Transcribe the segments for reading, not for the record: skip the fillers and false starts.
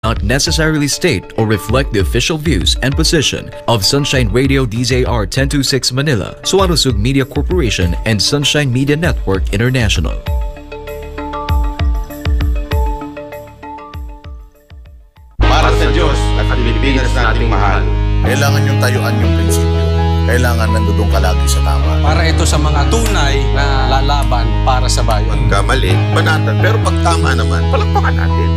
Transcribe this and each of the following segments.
not necessarily state or reflect the official views and position of Sunshine Radio DZR 1026 Manila, Suarosug Media Corporation, and Sunshine Media Network International. Para sa Diyos at Pilipinas nating mahal. Kailangan yung tayuan yung prinsipyo. Kailangan nandudong ka lagi sa tama. Para ito sa mga tunay na lalaban para sa bayan. Pagkamali, banatan. Pero pag tama naman, palakpakan natin.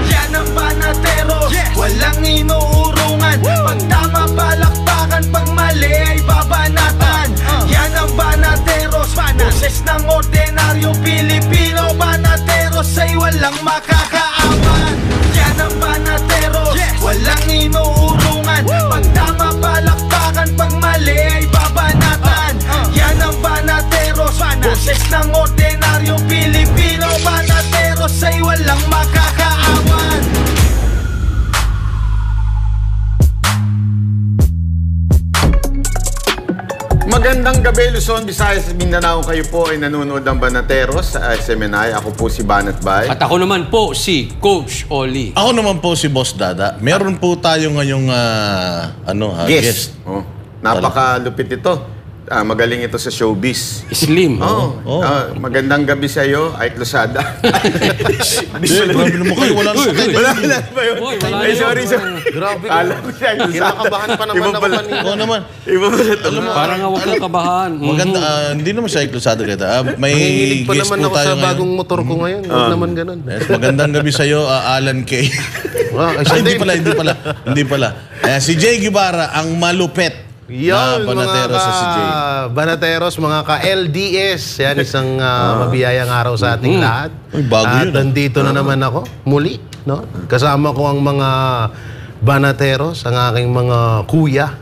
Yan ang Banatero, walang inuurungan. Pag tama, palakpakan. Pag mali ay babanatan. Yan ang Banateros, boses ng ordinaryong Pilipino. Banateros ay walang makakaawan. Yan ang Banateros, walang inuurungan. Pag tama, palakpakan. Pag mali ay babanatan. Yan ang Banateros, boses ng ordinaryong Pilipino. Banateros ay walang makakaawan. Magandang gabi, Luzon, Visayas, Mindanao. Kayo po ay nanonood ng Banateros sa SMNI. Ako po si Banat Bay. At ako naman po si Coach Oli. Ako naman po si Boss Dada. Meron po tayo ngayong guest. Oh, napakalupit ito. Magaling ito sa showbiz. Slim. Magandang gabi sa iyo, Ike Losada. Grabe naman kayo, wala na sa kayo. Wala na ba yun? Oy, wala Ay, na sorry. Grabe Alam ko siya, Ike Losada. Kinakabahan pa naman ako kanina. Oo naman. Iba ba ito? Parang nga huwag kang kabahan. Maganda, hindi naman siya iklusado kita. May Nanginginig pa guest naman po ako tayo sa ngayon. bagong motor ko ngayon. Huwag naman ganun. Yes, magandang gabi sa iyo, Alan K. Hindi pala. Si Jay Guevara, ang malupet. Yan, Banateros mga sa si Jay. Banateros, mga ka-LDS. Yan, isang mabiyayang araw sa ating lahat. Uy, bago At yun, nandito na naman ako, muli. No? Kasama ko ang mga Banateros, ang aking mga kuya.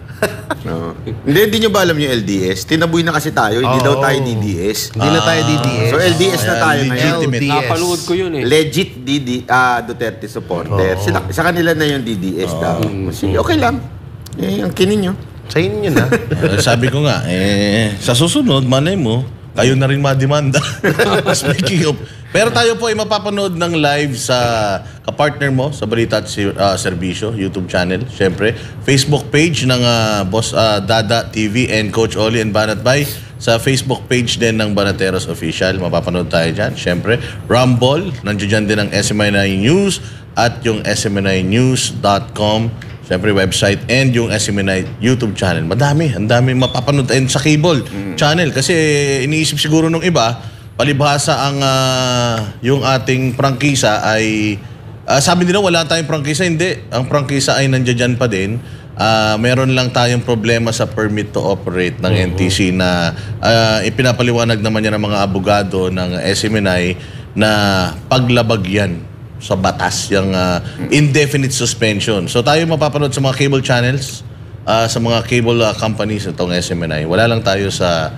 Hindi nyo ba alam yung LDS? Tinaboy na kasi tayo, hindi daw tayo DDS. Hindi na tayo DDS. So LDS na tayo ngayon. legitimate. Napanood ko yun eh. Legit Duterte supporter. Sa kanila na yung DDS daw. Sige, okay lang. Ang kinin nyo. Sa inyo na. Sabi ko nga, sa susunod, malay mo, kayo na rin mademanda. Speaking of, pero tayo po ay mapapanood ng live sa kapartner mo sa Balita at Serbisyo, YouTube channel, syempre. Facebook page ng Boss Dada TV and Coach Oli and Banat Bay. Sa Facebook page din ng Banateros Official, mapapanood tayo dyan. Syempre, Rumble, nandiyan dyan din ang SMNI News at yung smninews.com. Siyempre, website and yung SMNI YouTube channel. Ang dami mapapanood. And sa cable channel. Kasi iniisip siguro nung iba, palibhasa ang yung ating prangkisa ay... sabi nila wala tayong prangkisa. Hindi. Ang prangkisa ay nandiyan pa din. Meron lang tayong problema sa permit to operate ng NTC na ipinapaliwanag naman yan ng mga abogado ng SMNI na paglabag yan sa batas, yung indefinite suspension. So tayo mapapanood sa mga cable channels, sa mga cable companies itong SMNI. Wala lang tayo sa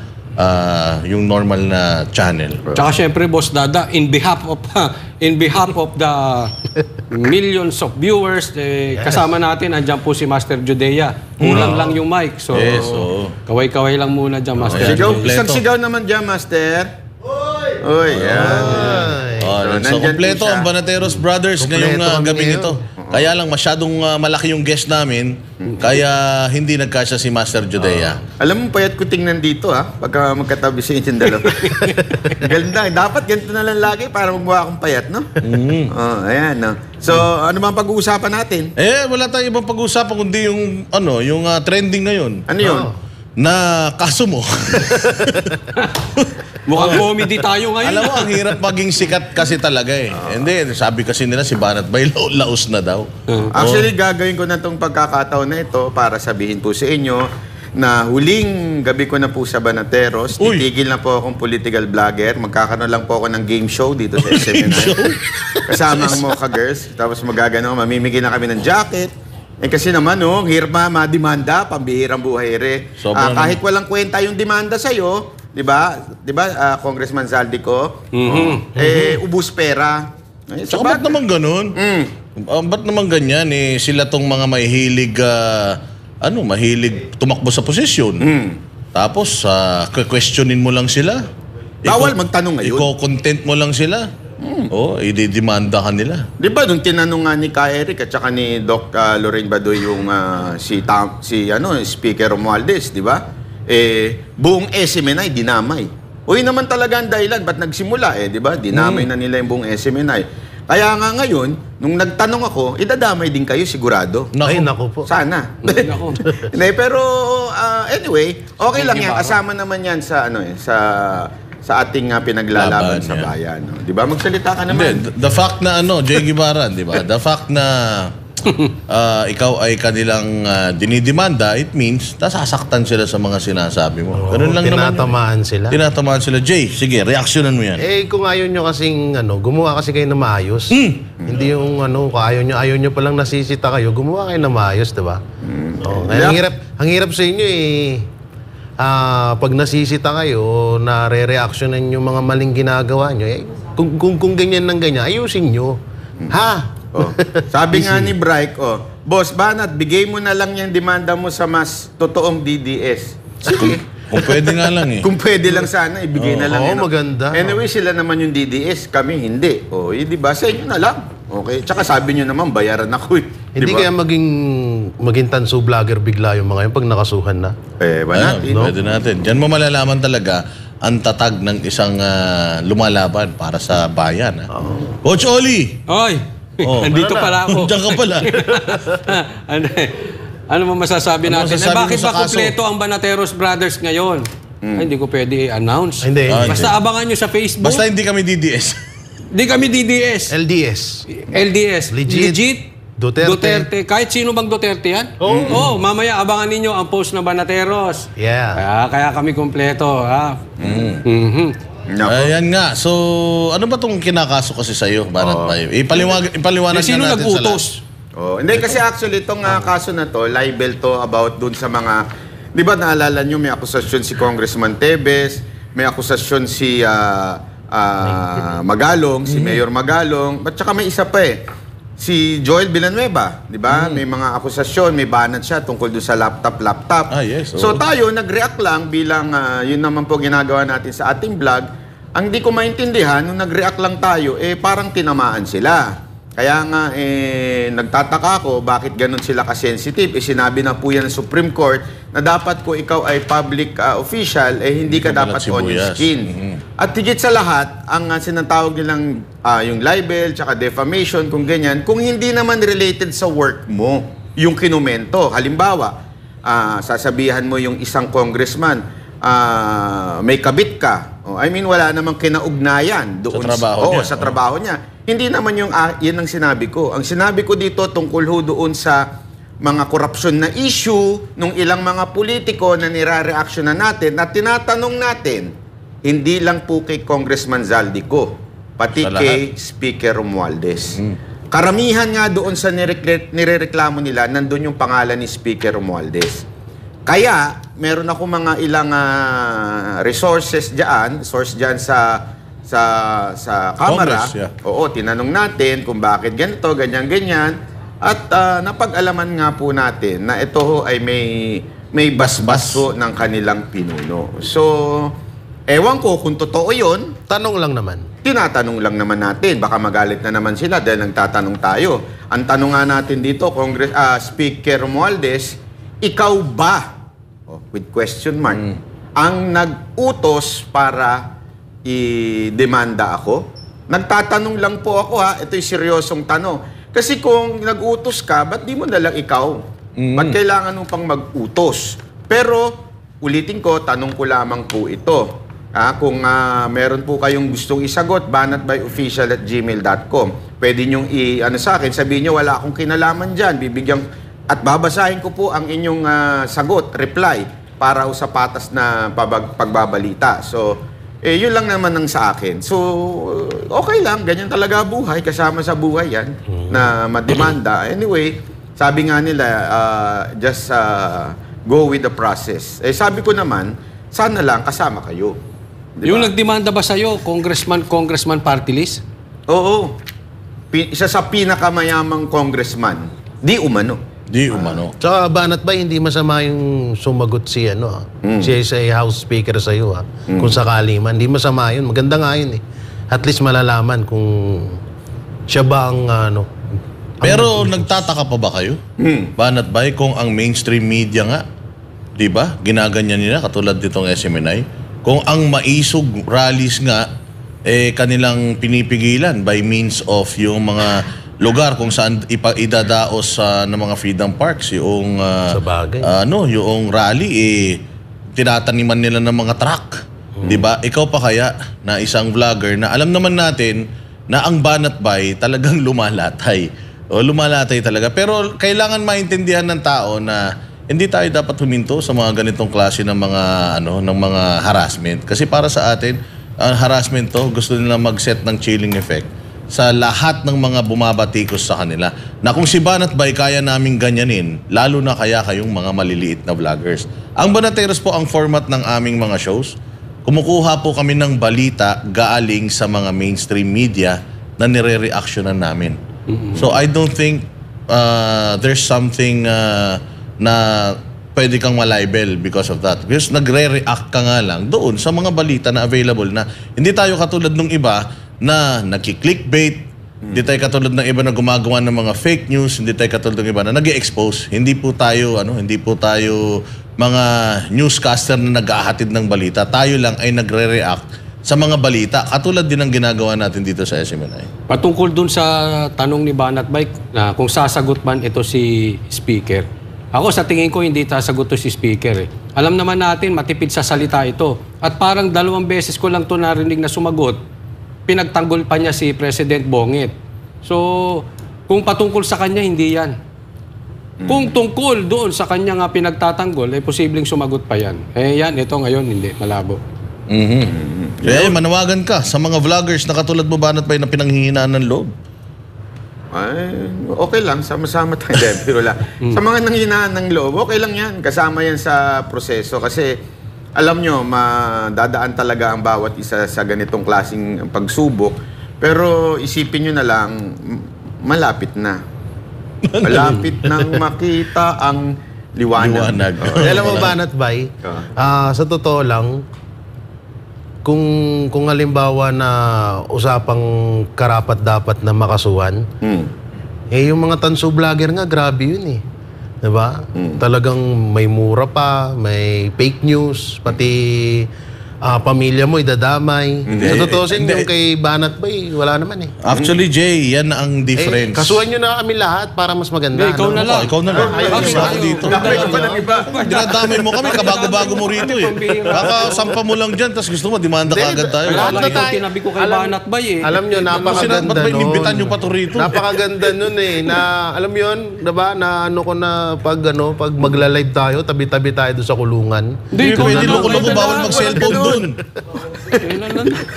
yung normal na channel. Tsaka syempre, Boss Dada, in behalf of the millions of viewers, kasama natin, andyan po si Master Judea. Kulang lang yung mic. So, kaway-kaway lang muna dyan, Master. Isang sigaw naman dyan, Master. Oy! So, kompleto ang Banateros Brothers ngayong gabi nito. Kaya lang masyadong malaki yung guest namin, kaya hindi nagkasya si Master Judea. Alam mo, payat ko tingnan dito pagka magkatabi sa inyong dalawa. Ganda. Dapat ganito na lang lagi para magmukha akong payat, no? Ayan, no? So, ano ba ang pag-uusapan natin? Wala tayong ibang pag-uusapan kundi yung, yung trending ngayon. Ano yun? Na kaso mo. Mukhang comedy tayo ngayon. Alam mo, ang hirap maging sikat kasi talaga eh. Hindi, sabi kasi nila si Banat Bay, laos na daw. Actually, gagawin ko na itong pagkakataon na ito para sabihin po sa inyo na huling gabi ko na po sa Banateros. Titigil na po akong political vlogger. Magkakaroon lang po ako ng game show dito sa SMNI. Kasama ang Mocha Girls. Tapos magagano, mamimigay na kami ng jacket. Kasi naman, hirap mademanda, pambihirang buhay kahit walang kwenta yung demanda sa'yo, di ba, Congressman Zaldico, ubus pera. So, ba't naman ganun? Ba't naman ganyan? Sila tong mga mahilig, mahilig tumakbo sa posisyon. Tapos, questionin mo lang sila. Bawal magtanong ngayon. Iko-content mo lang sila. Oo, ididemanda ka nila. Di ba, nung tinanong nga ni Ka Eric at saka ni Doc Lorraine Badoy yung Speaker Romualdez, di ba? Buong SMNI dinamay. Uy naman talaga ang dahilan, ba't nagsimula di ba? Dinamay na nila yung buong SMNI. Kaya nga ngayon, nung nagtanong ako, idadamay din kayo sigurado. Ay, naku po. Sana. Hindi, pero anyway, okay lang yan. Kasama naman yan sa sa ating pinaglalaban sa bayan. No? Di ba? Magsalita ka naman. Hindi, the fact na Jay Guibaran, di ba? The fact na ikaw ay kanilang dinidemanda, it means nasasaktan sila sa mga sinasabi mo. Ganun lang naman. Tinatamaan sila. Tinatamaan sila. Jay, sige, reaksyonan mo yan. Kung ayaw nyo kasing, gumawa kasi kayo na maayos. Hindi yung, kung ayaw nyo palang nasisita kayo, gumawa kayo na maayos, di ba? Kaya ang hirap sa inyo pag nasisita kayo, nare-reactionan yung mga maling ginagawa nyo, kung ganyan ng ganyan, ayusin nyo. Ha? Sabi nga ni Bryke, Boss Banat, bigay mo na lang yung demanda mo sa mas totoong DDS. Sige. Kung pwede nga lang Kung pwede lang sana, ibigay na lang. Maganda. Anyway, sila naman yung DDS, kami hindi. Di ba? Sa inyo na lang. Okay. Tsaka sabi nyo naman, bayaran ako Hindi kaya maging tanso vlogger bigla yung mga yun pag nakasuhan na? Pwede natin. Diyan mo malalaman talaga ang tatag ng isang lumalaban para sa bayan. Coach Oli! Oy! Nandito pala ako. Diyan ka pala. Ano mo masasabi natin? Bakit ba kumpleto ang Banateros Brothers ngayon? Ay, hindi ko pwede i-announce. Hindi. Basta abangan nyo sa Facebook. Basta hindi kami DDS. Hindi kami DDS. LDS. Legit. Duterte. Kahit sino bang Duterte yan? Oo. Mamaya abangan ninyo ang post ng Banateros. Yeah. Kaya kami kumpleto. Ayan nga. So, ano ba itong kinakaso kasi sa'yo, Banat Bayo? Ipaliwanag sino na natin nag-utos? Hindi, kasi actually itong kaso na to, libel to about dun sa mga, di ba naalala nyo, may akusasyon si Congressman Tebes, may akusasyon si Magalong, si Mayor Magalong, at saka may isa pa si Joel Villanueva, di ba? May mga akusasyon, may banat siya tungkol doon sa laptop. Yes. So tayo, nag-react lang bilang, yun naman po ginagawa natin sa ating vlog. Ang di ko maintindihan, nung nag-react lang tayo, parang tinamaan sila. Kaya nga, nagtataka ako, bakit ganun sila ka-sensitive? Sinabi na po yan ng Supreme Court na dapat kung ikaw ay public official, hindi ka dapat on your skin. At higit sa lahat, ang sinatawag nilang yung libel, tsaka defamation, kung ganyan, kung hindi naman related sa work mo, yung kinumento. Halimbawa, sasabihan mo yung isang congressman, may kabit ka. Wala namang kinaugnayan doon sa trabaho niya. Hindi naman yan ang sinabi ko. Ang sinabi ko dito tungkol doon sa mga korupsyon na issue nung ilang mga politiko na nire-reaction na natin at tinatanong natin, hindi lang po kay Congressman Zaldico, pati kay Speaker Romualdez. Karamihan nga doon sa nirereklamo nila, nandun yung pangalan ni Speaker Romualdez. Kaya, meron ako mga ilang source dyan sa Kamara. Oo, tinanong natin kung bakit ganito, ganyan. At napag-alaman nga po natin na ito ay may basbas po ng kanilang pinuno. So, ewan ko kung totoo yun. Tanong lang naman. Tinatanong lang naman natin. Baka magalit na naman sila dahil nagtatanong tayo. Ang tanong nga natin dito, Speaker Romualdez, ikaw ba, with question mark, ang nag-utos para i-demanda ako? Nagtatanong lang po ako ito'y seryosong tanong. Kasi kung nag-utos ka, ba't di mo nalang ikaw? Ba't kailangan mo pang mag-utos? Pero, ulitin ko, tanong ko lamang po ito. Kung meron po kayong gustong isagot, banatbyofficial@gmail.com. Pwede nyong sa akin, sabihin nyo, wala akong kinalaman dyan. At babasahin ko po ang inyong sagot, reply, para sa patas na pagbabalita. So, yun lang naman ang sa akin. So, okay lang. Ganyan talaga buhay. Kasama sa buhay yan na mademanda. Anyway, sabi nga nila, just go with the process. Sabi ko naman, sana lang kasama kayo. Diba? Yung nagdemanda ba sa'yo, congressman party list? Oo. Isa sa pinakamayamang congressman. Di umano. Tsaka Banat ba, hindi masama yung sumagot siya sa House Speaker sa iyo kung sakali man. Hindi masama yun. Maganda nga yun at least malalaman kung siya ba ang Pero nagtataka pa ba kayo? Banat Bay, kung ang mainstream media nga, di ba, ginaganyan nila katulad ditong SMNI, kung ang maisog rallies nga, kanilang pinipigilan by means of yung mga lugar kung saan idadaos ng mga freedom parks, yung sa bagay. Yung rally tinataniman nila ng mga truck. 'Di ba? Ikaw pa kaya na isang vlogger na alam naman natin na ang Banat Bay talagang lumalatay. O lumalatay talaga. Pero kailangan maintindihan ng tao na hindi tayo dapat huminto sa mga ganitong klase ng mga ng mga harassment. Kasi para sa atin, ang harassment to, gusto nila mag-set ng chilling effect sa lahat ng mga bumabatikos sa kanila. Na kung si Banat Bay kaya naming ganyanin, lalo na kaya kayong mga maliliit na vloggers. Ang Banateros po ang format ng aming mga shows. Kumukuha po kami ng balita galing sa mga mainstream media na nire-reactionan namin. So I don't think there's something na pwede kang malibel because of that. Because nagre-react ka nga lang doon sa mga balita na available na hindi tayo katulad ng iba na nagki-clickbait, hindi tayo katulad ng iba na gumagawa ng mga fake news, hindi tayo katulad ng iba na nag-i-expose. Hindi po tayo mga newscaster na nag-ahatid ng balita. Tayo lang ay nagre-react sa mga balita. Katulad din ang ginagawa natin dito sa SMNI. Patungkol dun sa tanong ni Banat Bay na kung sasagot man ito si Speaker. Ako sa tingin ko hindi sasagot to si Speaker. Alam naman natin matipid sa salita ito. At parang 2 beses ko lang to narinig na sumagot. Pinagtanggol pa niya si President Bongit. So, kung patungkol sa kanya, hindi yan. Kung tungkol doon sa kanya nga pinagtatanggol, posibleng sumagot pa yan. Yan, ito ngayon, hindi, malabo. Manawagan ka sa mga vloggers na katulad mo, Banat Bay, na pinanghihinaan ng loob. Ay, okay lang, sama-sama tayo. Pero sa mga nanghinaan ng loob, okay lang yan. Kasama yan sa proseso kasi alam nyo, dadaan talaga ang bawat isa sa ganitong klaseng pagsubok. Pero isipin nyo na lang, malapit na. Malapit nang makita ang liwanag. Alam mo, Banat Bay, sa totoo lang, kung halimbawa na usapang karapat-dapat na makasuhan, yung mga tanso vlogger nga, grabe yun eh. Diba? Talagang may mura pa, may fake news, pati pamilya mo idadamay. Sa totoo sin, yung kay Banat Bay, wala naman eh. Actually, Jay, yan ang difference. Kasuhan nyo na kami lahat para mas maganda. Ikaw na lang. Ikaw na lang. Ako dito. Damay ka pa ng iba. Dinadamay mo kami, kabago-bago mo rito eh. Kakasampa mo lang dyan, tapos gusto mo, demanda ka agad tayo. Wala ikaw tinabi ko kay Banat Bay eh. Alam nyo, napakaganda Ba't ba inimbitan nyo pa to rito? Napakaganda nun eh. Na, alam mo yun, diba, na pag magla-live tayo, tabi-tabi tayo doon sa kulungan. Hindi pwede loko-loko, bawal mag-cellphone doon.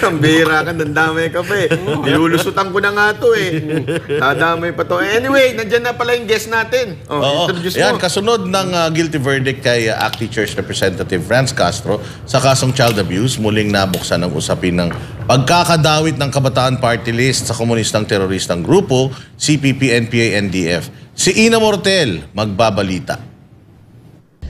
Ang bihira ka, nandamay ka pa eh. Nilulusutan ko na nga to eh. Nadamay pa to. Anyway, nandyan na pala yung guest natin. Introduce mo. Yan, kasunod ng guilty verdict kay ACT Church Representative Franz Castro sa kasong child abuse, muling nabuksan ang usapin ng pagkakadawit ng Kabataan Party List sa komunistang teroristang grupo, CPP, NPA, NDF. Si Ina Mortel, magbabalita.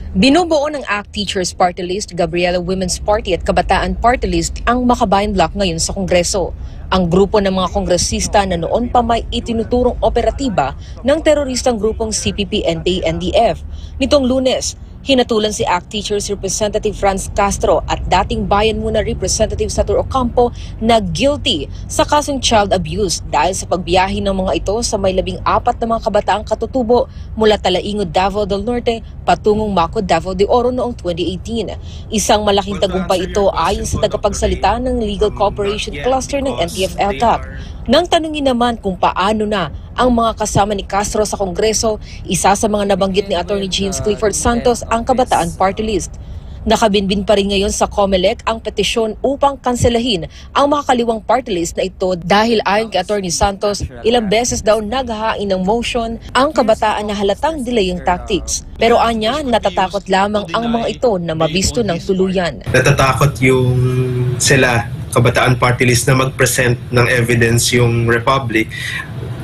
Binubuo ng ACT Teachers Party List, Gabriela Women's Party at Kabataan Party List ang Makabayan Bloc ngayon sa Kongreso. Ang grupo ng mga kongresista na noon pa may itinuturong operatiba ng teroristang grupong CPP, NPA, NDF. Nitong Lunes, hinatulan si ACT Teachers Representative Franz Castro at dating Bayan Muna Representative Satur Ocampo na guilty sa kasong child abuse dahil sa pagbiyahe ng mga ito sa may 14 na mga kabataang katutubo mula Talaingod, Davao del Norte patungong Maco, Davao de Oro noong 2018. Isang malaking tagumpay ito ayon sa tagapagsalita ng Legal Cooperation Cluster ng NTF-ELCAC. Nang tanungin naman kung paano na ang mga kasama ni Castro sa Kongreso, isa sa mga nabanggit ni Atty. James Clifford Santos ang Kabataan Party List. Nakabinbin pa rin ngayon sa COMELEC ang petisyon upang kanselahin ang makakaliwang party list na ito dahil ayon kay Atty. Santos, ilang beses daw naghahain ng motion ang kabataan na halatang delaying tactics. Pero anya, natatakot lamang ang mga ito na mabisto ng tuluyan. Natatakot yung sila, Kabataan Party List, na mag-present ng evidence yung Republic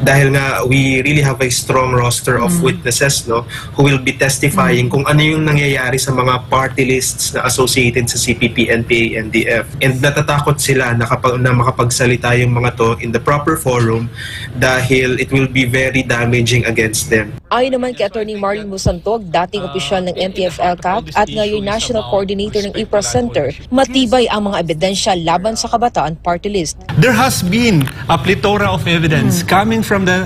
dahil nga we really have a strong roster of witnesses, no, who will be testifying kung ano yung nangyayari sa mga party lists na associated sa CPP, NPA, NDF. And natatakot sila na makapagsalita yung mga to in the proper forum dahil it will be very damaging against them. Ayon naman kay Attorney Marlon Musantog, dating opisyal ng NTF-ELCAC at ngayon National Coordinator ng IPRA Center, matibay ang mga ebidensya laban sa Kabataan Party List. There has been a plethora of evidence coming from the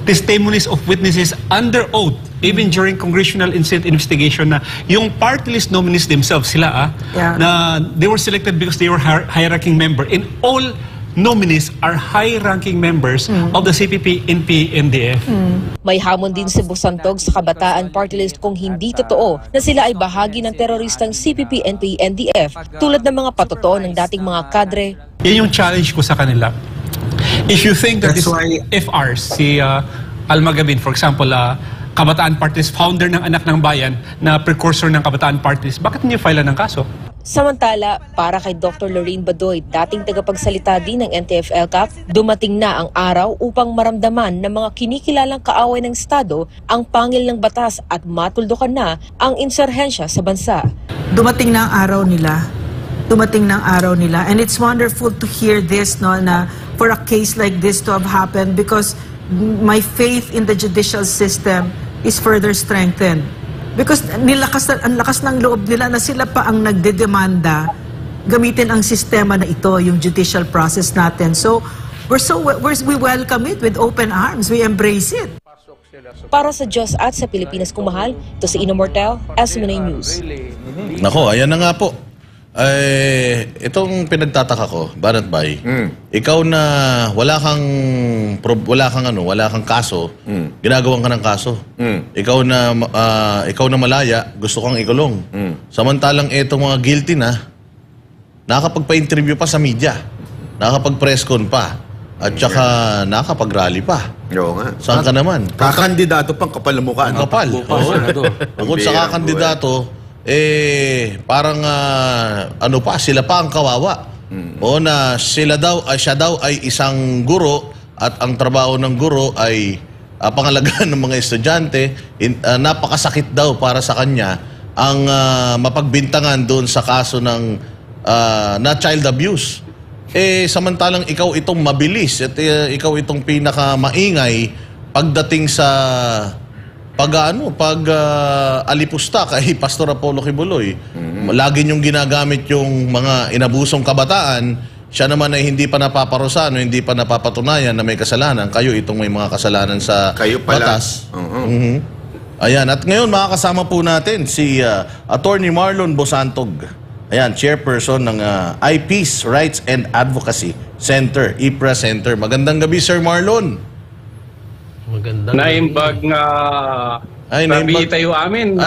testimonies of witnesses under oath, even during congressional investigation, na yung party list nominees themselves, sila na they were selected because they were high-ranking member. And all nominees are high-ranking members of the CPP, NPA, NDF. May hamon din si Busantog sa Kabataan Party List kung hindi totoo na sila ay bahagi ng teroristang CPP, NPA, NDF tulad ng mga patotoo ng dating mga kadre. Yan yung challenge ko sa kanila. If you think that this FR, si Almagabin, for example, Kabataan Party List, founder ng Anak ng Bayan, na precursor ng Kabataan Party List, bakit niyo file ng kaso? Samantala, para kay Dr. Lorraine Badoy, dating tagapagsalita din ng NTF-ELCAC, dumating na ang araw upang maramdaman ng mga kinikilalang kaaway ng Estado ang pangil ng batas at matuldukan na ang insurhensya sa bansa. Dumating na ang araw nila. Dumating na ang araw nila. And it's wonderful to hear this, no, na for a case like this to have happened, because my faith in the judicial system is further strengthened. Because ang lakas ng loob nila na sila pa ang nagdedemanda gamitin ang sistema na ito, yung judicial process natin. So we welcome it with open arms. We embrace it. Para sa Diyos at sa Pilipinas kung mahal, ito si Ino Mortel, SMNA News. Nako, ayan na nga po. Itong pinagtataka ko, Banat Bay, ikaw na wala kang kaso, ginagawan ka ng kaso. Ikaw na malaya, gusto kang ikulong. Samantalang itong mga guilty na, nakakapagpa-interview pa sa media, nakakapag-press con pa, at saka nakakapag-rally pa. Oo nga. Saan ka naman? Kakandidato pang kapal na mukha. Ang kapal. Bukod sa kakandidato, parang sila pa ang kawawa. O na siya daw ay isang guro at ang trabaho ng guro ay pangalagaan ng mga estudyante. Napakasakit daw para sa kanya ang mapagbintangan doon sa kaso ng na child abuse. Samantalang ikaw itong mabilis at ikaw itong pinakamaingay pagdating sa alipusta kay Pastor Apollo Kibuloy. Lagi niyong ginagamit yung mga inabusong kabataan. Siya naman ay hindi pa napaparusahan o hindi pa napapatunayan na may kasalanan. Kayo itong may mga kasalanan sa batas. Ayan. At ngayon makakasama po natin si Attorney Marlon Busantog. Ayan, chairperson ng I-Peace Rights and Advocacy Center, IPRA Center. Magandang gabi, Sir Marlon. Magandang naimbag nga nabi tayo amin.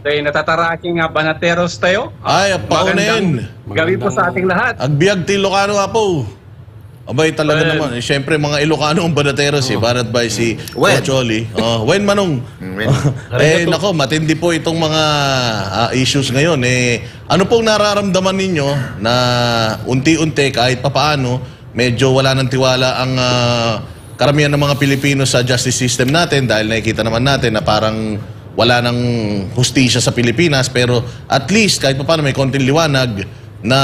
Tayo natataraking nga banateros tayo. Ay, paunin. Gabi po sa ating lahat. Agbiag ti Ilocano nga po. Abay talaga naman. Siyempre mga Ilocano ang banateros Banat Bay si Ocholi. Wen Manong. Nako, matindi po itong mga issues ngayon. Ano pong nararamdaman ninyo na unti-unti kahit papaano medyo wala ng tiwala ang karamihan ng mga Pilipino sa justice system natin dahil nakikita naman natin na parang wala ng hustisya sa Pilipinas, pero at least kahit paano may konting liwanag na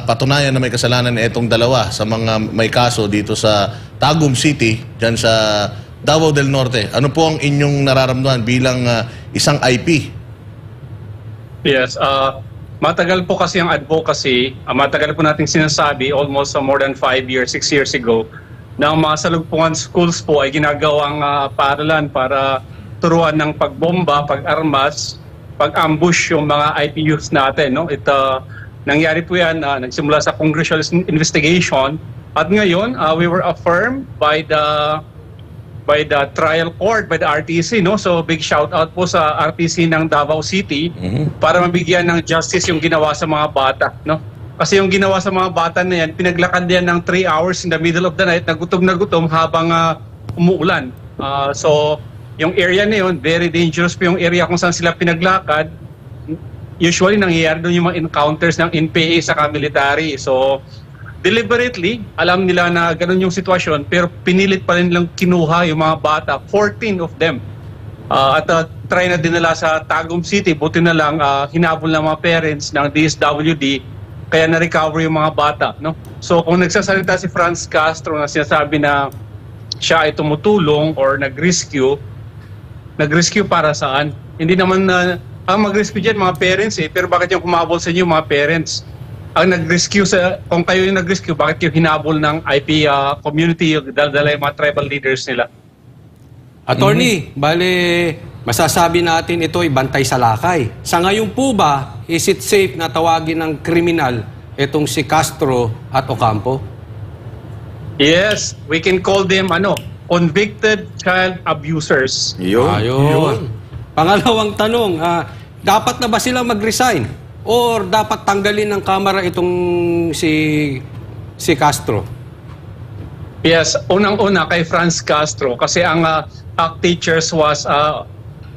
patunayan na may kasalanan itong dalawa sa mga may kaso dito sa Tagum City, dyan sa Davao del Norte. Ano po ang inyong nararamdaman bilang isang IP? Yes, matagal po kasi ang advocacy, matagal po nating sinasabi almost more than 5 years, 6 years ago, na ang mga salugpungan schools po ay ginagawang paaralan para turuan ng pagbomba, pag-armas, pag-ambush yung mga IPUs natin. No? Nangyari po yan, nagsimula sa congressional investigation, at ngayon we were affirmed by the trial court, by the RTC. No? So big shout out po sa RTC ng Davao City para mabigyan ng justice yung ginawa sa mga bata. No? Kasi yung ginawa sa mga bata na yan, pinaglakad yan ng 3 hours in the middle of the night, nagutom na gutom habang umuulan. So yung area na yun, very dangerous po yung area kung saan sila pinaglakad. Usually nangyayari doon yung mga encounters ng NPA sa military. So deliberately, alam nila na ganun yung sitwasyon, pero pinilit pa rin lang kinuha yung mga bata, 14 of them. Try na dinala sa Tagum City, buti na lang hinabol ng mga parents ng DSWD, kaya na-recover yung mga bata. No? So kung nagsasalita si Franz Castro na sinasabi na siya ay tumutulong or nag-rescue para saan? Hindi naman ang mag-rescue dyan mga parents pero bakit yung humabol sa inyo mga parents? Ang nag-rescue kung kayo yung nag-rescue, bakit yung hinabol ng IP community, yung dala yung mga tribal leaders nila? Attorney, bale, masasabi natin ito ay bantay sa lakay. Sa ngayon po ba, is it safe na tawagin ng kriminal itong si Castro at Ocampo? Yes, we can call them convicted child abusers. Ayun. Pangalawang tanong, dapat na ba silang mag-resign? Or dapat tanggalin ng Kamara itong si Castro? Yes, unang-una kay Franz Castro kasi ang ACT Teachers was a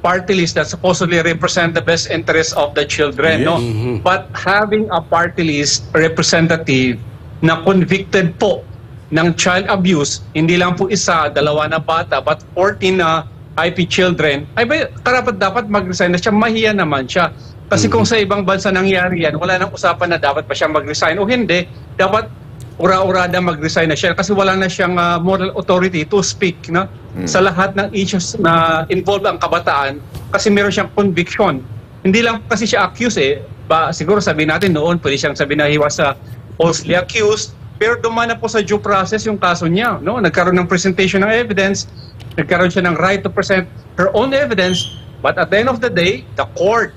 party list that supposedly represent the best interests of the children. Yes. No? But having a party list representative na convicted po ng child abuse, hindi lang po isa, dalawa na bata, but 14 IP children, ay karapat dapat mag-resign na siya, mahiya naman siya. Kasi kung sa ibang bansa nangyari yan, wala nang usapan na dapat pa siya mag-resign o hindi, dapat ura-urada mag-resign na siya kasi wala na siyang moral authority to speak sa lahat ng issues na involved ang kabataan kasi meron siyang conviction. Hindi lang kasi siya accused siguro sabihin natin noon, pwede siyang sabihin na he was falsely accused, pero dumaan na po sa due process yung kaso niya. No? Nagkaroon ng presentation ng evidence, nagkaroon siya ng right to present her own evidence, but at the end of the day, the court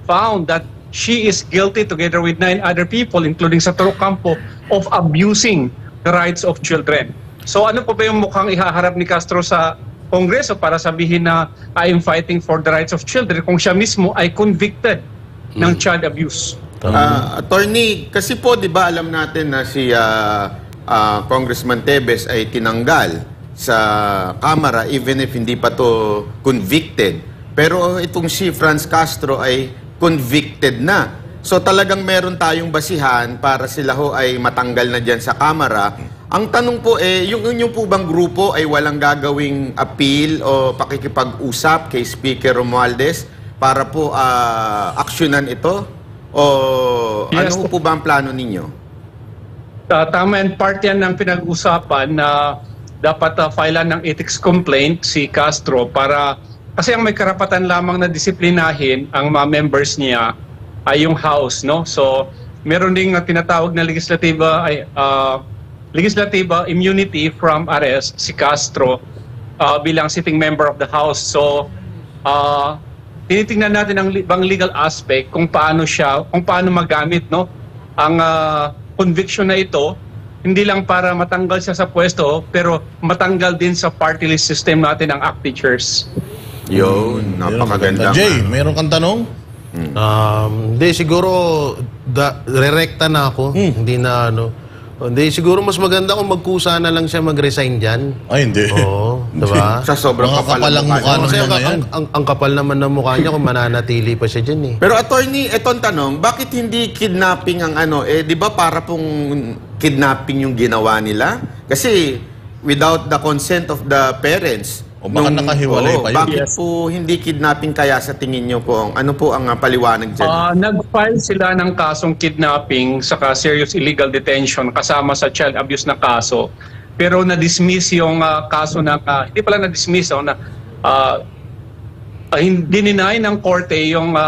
found that she is guilty together with 9 other people, including sa Ocampo, of abusing the rights of children. So ano po ba yung mukhang ihaharap ni Castro sa Kongreso para sabihin na I am fighting for the rights of children kung siya mismo ay convicted ng child abuse? Attorney, kasi po 'di ba alam natin na si Congressman Tebes ay tinanggal sa Kamara even if hindi pa to convicted. Pero itong si Franz Castro ay convicted na. So talagang meron tayong basihan para sila ho ay matanggal na dyan sa Kamara. Ang tanong po yung inyong po bang grupo ay walang gagawing appeal o pakikipag-usap kay Speaker Romualdez para po aksyonan ito? O yes, ano po ba ang plano ninyo? Tama, and part yan ng pinag-usapan na dapat filean ng ethics complaint si Castro para kasi ang may karapatan lamang na disiplinahin ang mga members niya ay yung House, no? So, meron ding tinatawag na legislative immunity from arrest si Castro bilang sitting member of the House. So, tinitingnan natin ang ibang legal aspect kung paano magamit, no? Ang conviction na ito, hindi lang para matanggal siya sa pwesto, pero matanggal din sa party list system natin ang ACT Teachers. Yun, napakaganda. Jay, meron kang tanong? Hindi, siguro re-recta na ako. Hindi na Hindi, siguro mas maganda kung magkusa na lang siya mag-resign dyan. Ay, hindi. Oo, diba? Sa sobrang kapal ng mukha. Kasi ang kapal naman ng mukha niya kung mananatili pa siya dyan Pero attorney, etong tanong, bakit hindi kidnapping ang di ba para pong kidnapping yung ginawa nila? Kasi without the consent of the parents, o baka nakahiwalay pa yun. Bakit po hindi kidnapping kaya sa tingin nyo po? Ano po ang paliwanag dyan? Nag-file sila ng kasong kidnapping saka serious illegal detention kasama sa child abuse na kaso. Pero na-dismiss yung kaso hindi pala na-dismiss, dininay ng korte yung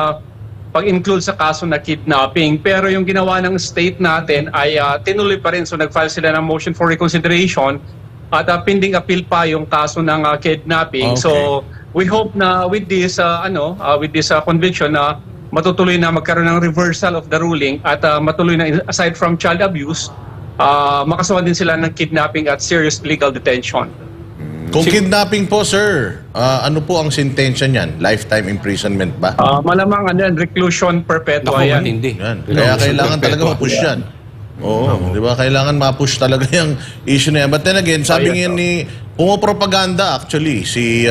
pag-include sa kaso na kidnapping. Pero yung ginawa ng state natin ay tinuloy pa rin. So nag-file sila ng motion for reconsideration at pending appeal pa yung kaso ng kidnapping. Okay. So we hope na with this conviction na matutuloy na magkaroon ng reversal of the ruling at matuloy na aside from child abuse, makasuhan din sila ng kidnapping at serious illegal detention. Kung kidnapping po, sir, ano po ang sentensya niyan? Lifetime imprisonment ba? Malamang reclusion perpetua yan. Hindi. Yan. Kaya kailangan talaga ma-push yan. Oo, di ba? Kailangan ma-push talaga yung issue na yan. But then again, sabi nga ni, pumapropaganda actually si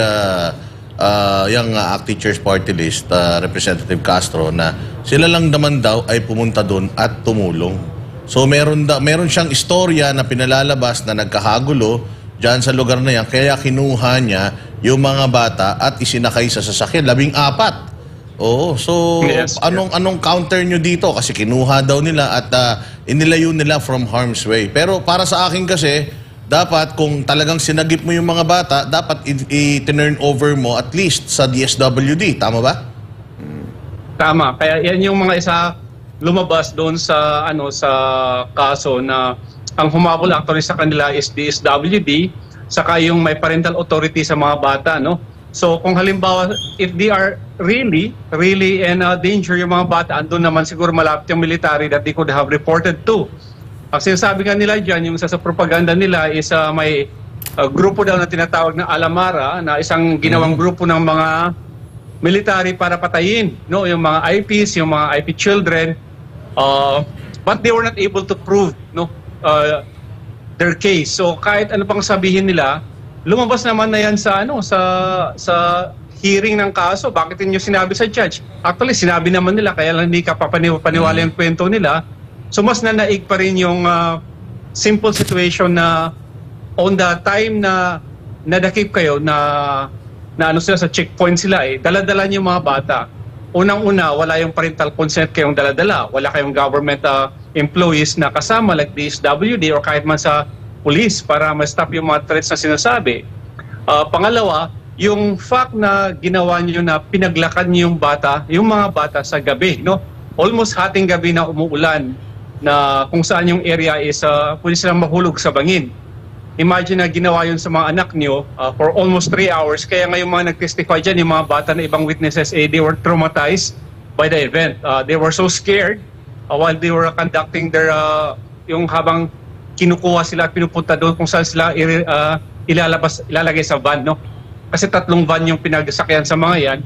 yung ACT Teachers Party List, Representative Castro, na sila lang naman daw ay pumunta doon at tumulong. So meron siyang istorya na pinalalabas na nagkakagulo diyan sa lugar na yan, kaya kinuha niya yung mga bata at isinakay sa sasakyan, 14. Oo, so anong counter nyo dito? Kasi kinuha daw nila at inilayo nila from harm's way. Pero para sa akin kasi, dapat kung talagang sinagip mo yung mga bata, dapat i-turn over mo at least sa DSWD. Tama ba? Tama. Kaya yan yung mga isa lumabas doon sa sa kaso na ang humabol actually sa kanila is DSWD, saka yung may parental authority sa mga bata, no? So kung halimbawa, if they are really in danger yung mga bata, andun naman siguro malapit yung military that they could have reported to. Ang sinasabi nga nila dyan, yung sa propaganda nila is may grupo daw na tinatawag na Alamara, na isang ginawang grupo ng mga military para patayin, no, yung mga IPs, yung mga IP children, but they were not able to prove, no, their case. So kahit ano pang sabihin nila, lumabas naman na yan sa sa hearing ng kaso. Bakit niyo sinabi sa judge? Actually, sinabi naman nila, kaya lang hindi ka papaniwala yung kwento nila. So mas nanaig pa rin yung simple situation na on the time na nadakip kayo na sila sa checkpoint sila, dala-dala niyo mga bata. Unang-una, wala yung parental consent kayong dala-dala. Wala kayong government employees na kasama like DSWD or kahit man sa police para ma-stop yung mga threats na sinasabi. Pangalawa, yung fact na ginawa niyo na pinaglakad niyo yung mga bata sa gabi, no? Almost hating gabi na umuulan, na kung saan yung area is pwede silang mahulog sa bangin. Imagine na ginawa yun sa mga anak niyo for almost 3 hours. Kaya nga yung mga nag-testify dyan, yung mga bata na ibang witnesses, they were traumatized by the event. They were so scared while they were conducting their, yung habang kinukuha sila at pinupunta doon kung saan sila ilalagay sa van, no? Kasi 3 van yung pinagsakyan sa mga yan.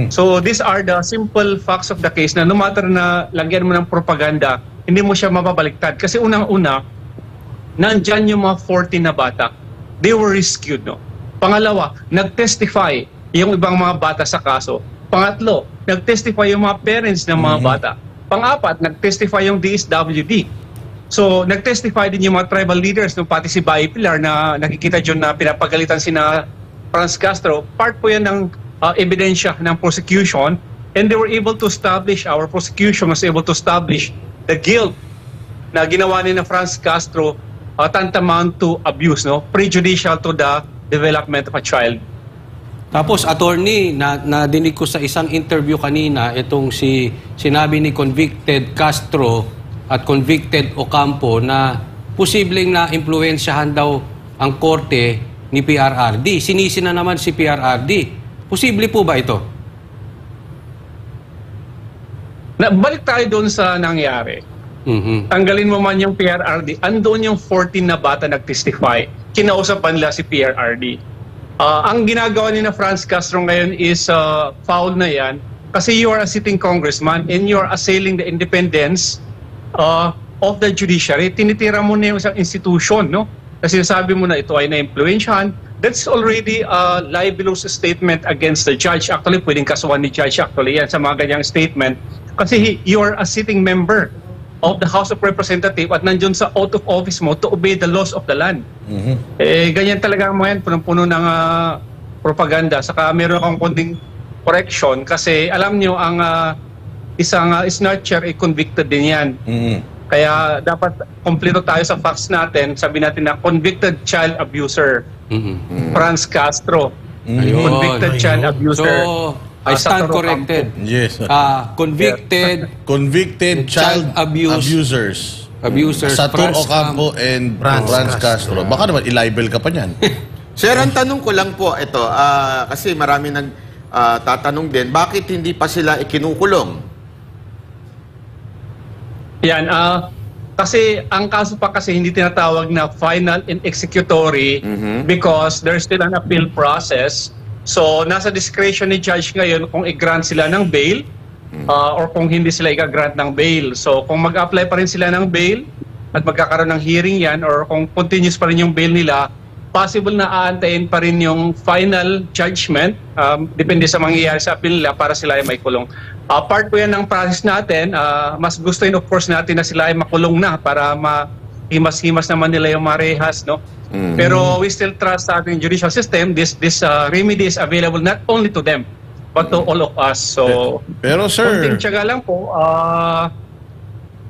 So these are the simple facts of the case na no matter na lagyan mo ng propaganda, hindi mo siya mababaliktad. Kasi unang-una, nandyan yung mga 14 na bata. They were rescued, no? Pangalawa, nag-testify yung ibang mga bata sa kaso. Pangatlo, nag-testify yung mga parents ng mga bata. Pang-apat, nag-testify yung DSWD. So, nag-testify din yung mga tribal leaders, no, pati si Bayi Pilar na nakikita dyan na pinapagalitan sina Franz Castro. Part po yan ng ebidensya ng prosecution, and they were able to establish, our prosecution was able to establish the guilt na ginawa ni na Franz Castro tantamount to abuse, no, prejudicial to the development of a child. Tapos, attorney, nadinig ko sa isang interview kanina, itong sinabi ni convicted Castro at convicted Ocampo na posibleng na-impluensyahan daw ang korte ni PRRD. Sinisi na naman si PRRD. Posible po ba ito? Balik tayo doon sa nangyari. Tanggalin mo man yung PRRD, andoon yung 14 na bata nag-testify. Kinausapan nila si PRRD. Ang ginagawa ni na Franz Castro ngayon is foul na yan kasi you are a sitting congressman and you are assailing the independence of the judiciary. Tinitira mo na yung isang institution, no? Kasi sabi mo na ito ay na-influensyahan. That's already a libelous statement against the judge. Actually, pwedeng kasuhan ni judge actually yan sa mga ganyang statement. Kasi you are a sitting member of the House of Representatives at nandiyon sa oath of office mo to obey the laws of the land. Ganyan talaga ang mga yan, punong-puno ng propaganda. Saka meron akong konting correction kasi alam nyo ang isang snatcher ay convicted din yan. Kaya dapat kompleto tayo sa facts natin. Sabi natin na convicted child abuser. Franz Castro. Convicted child abuser. So, I stand corrected. Yes. Convicted child abusers. Sator Ocampo and Franz Castro. Baka naman i-libel ka pa niyan. Sir, ang tanong ko lang po, ito, kasi marami tatanong din, bakit hindi pa sila ikinukulong? Yan, kasi ang kaso pa kasi hindi tinatawag na final and executory because there's still an appeal process. So, nasa discretion ni judge ngayon kung i-grant sila ng bail or kung hindi sila i-grant ng bail. So, kung mag-apply pa rin sila ng bail at magkakaroon ng hearing yan or kung continuous pa rin yung bail nila, possible na aantayin pa rin yung final judgment, depende sa mangyayari sa appeal nila para sila ay may kulong. Part po yan ng process natin. Mas gustuin of course natin na sila ay makulong na para mahimas-himas naman nila yung mga rehas, no? Pero we still trust sa ating judicial system. This remedy is available not only to them but to all of us. So, pero sir, konting tiyaga lang po,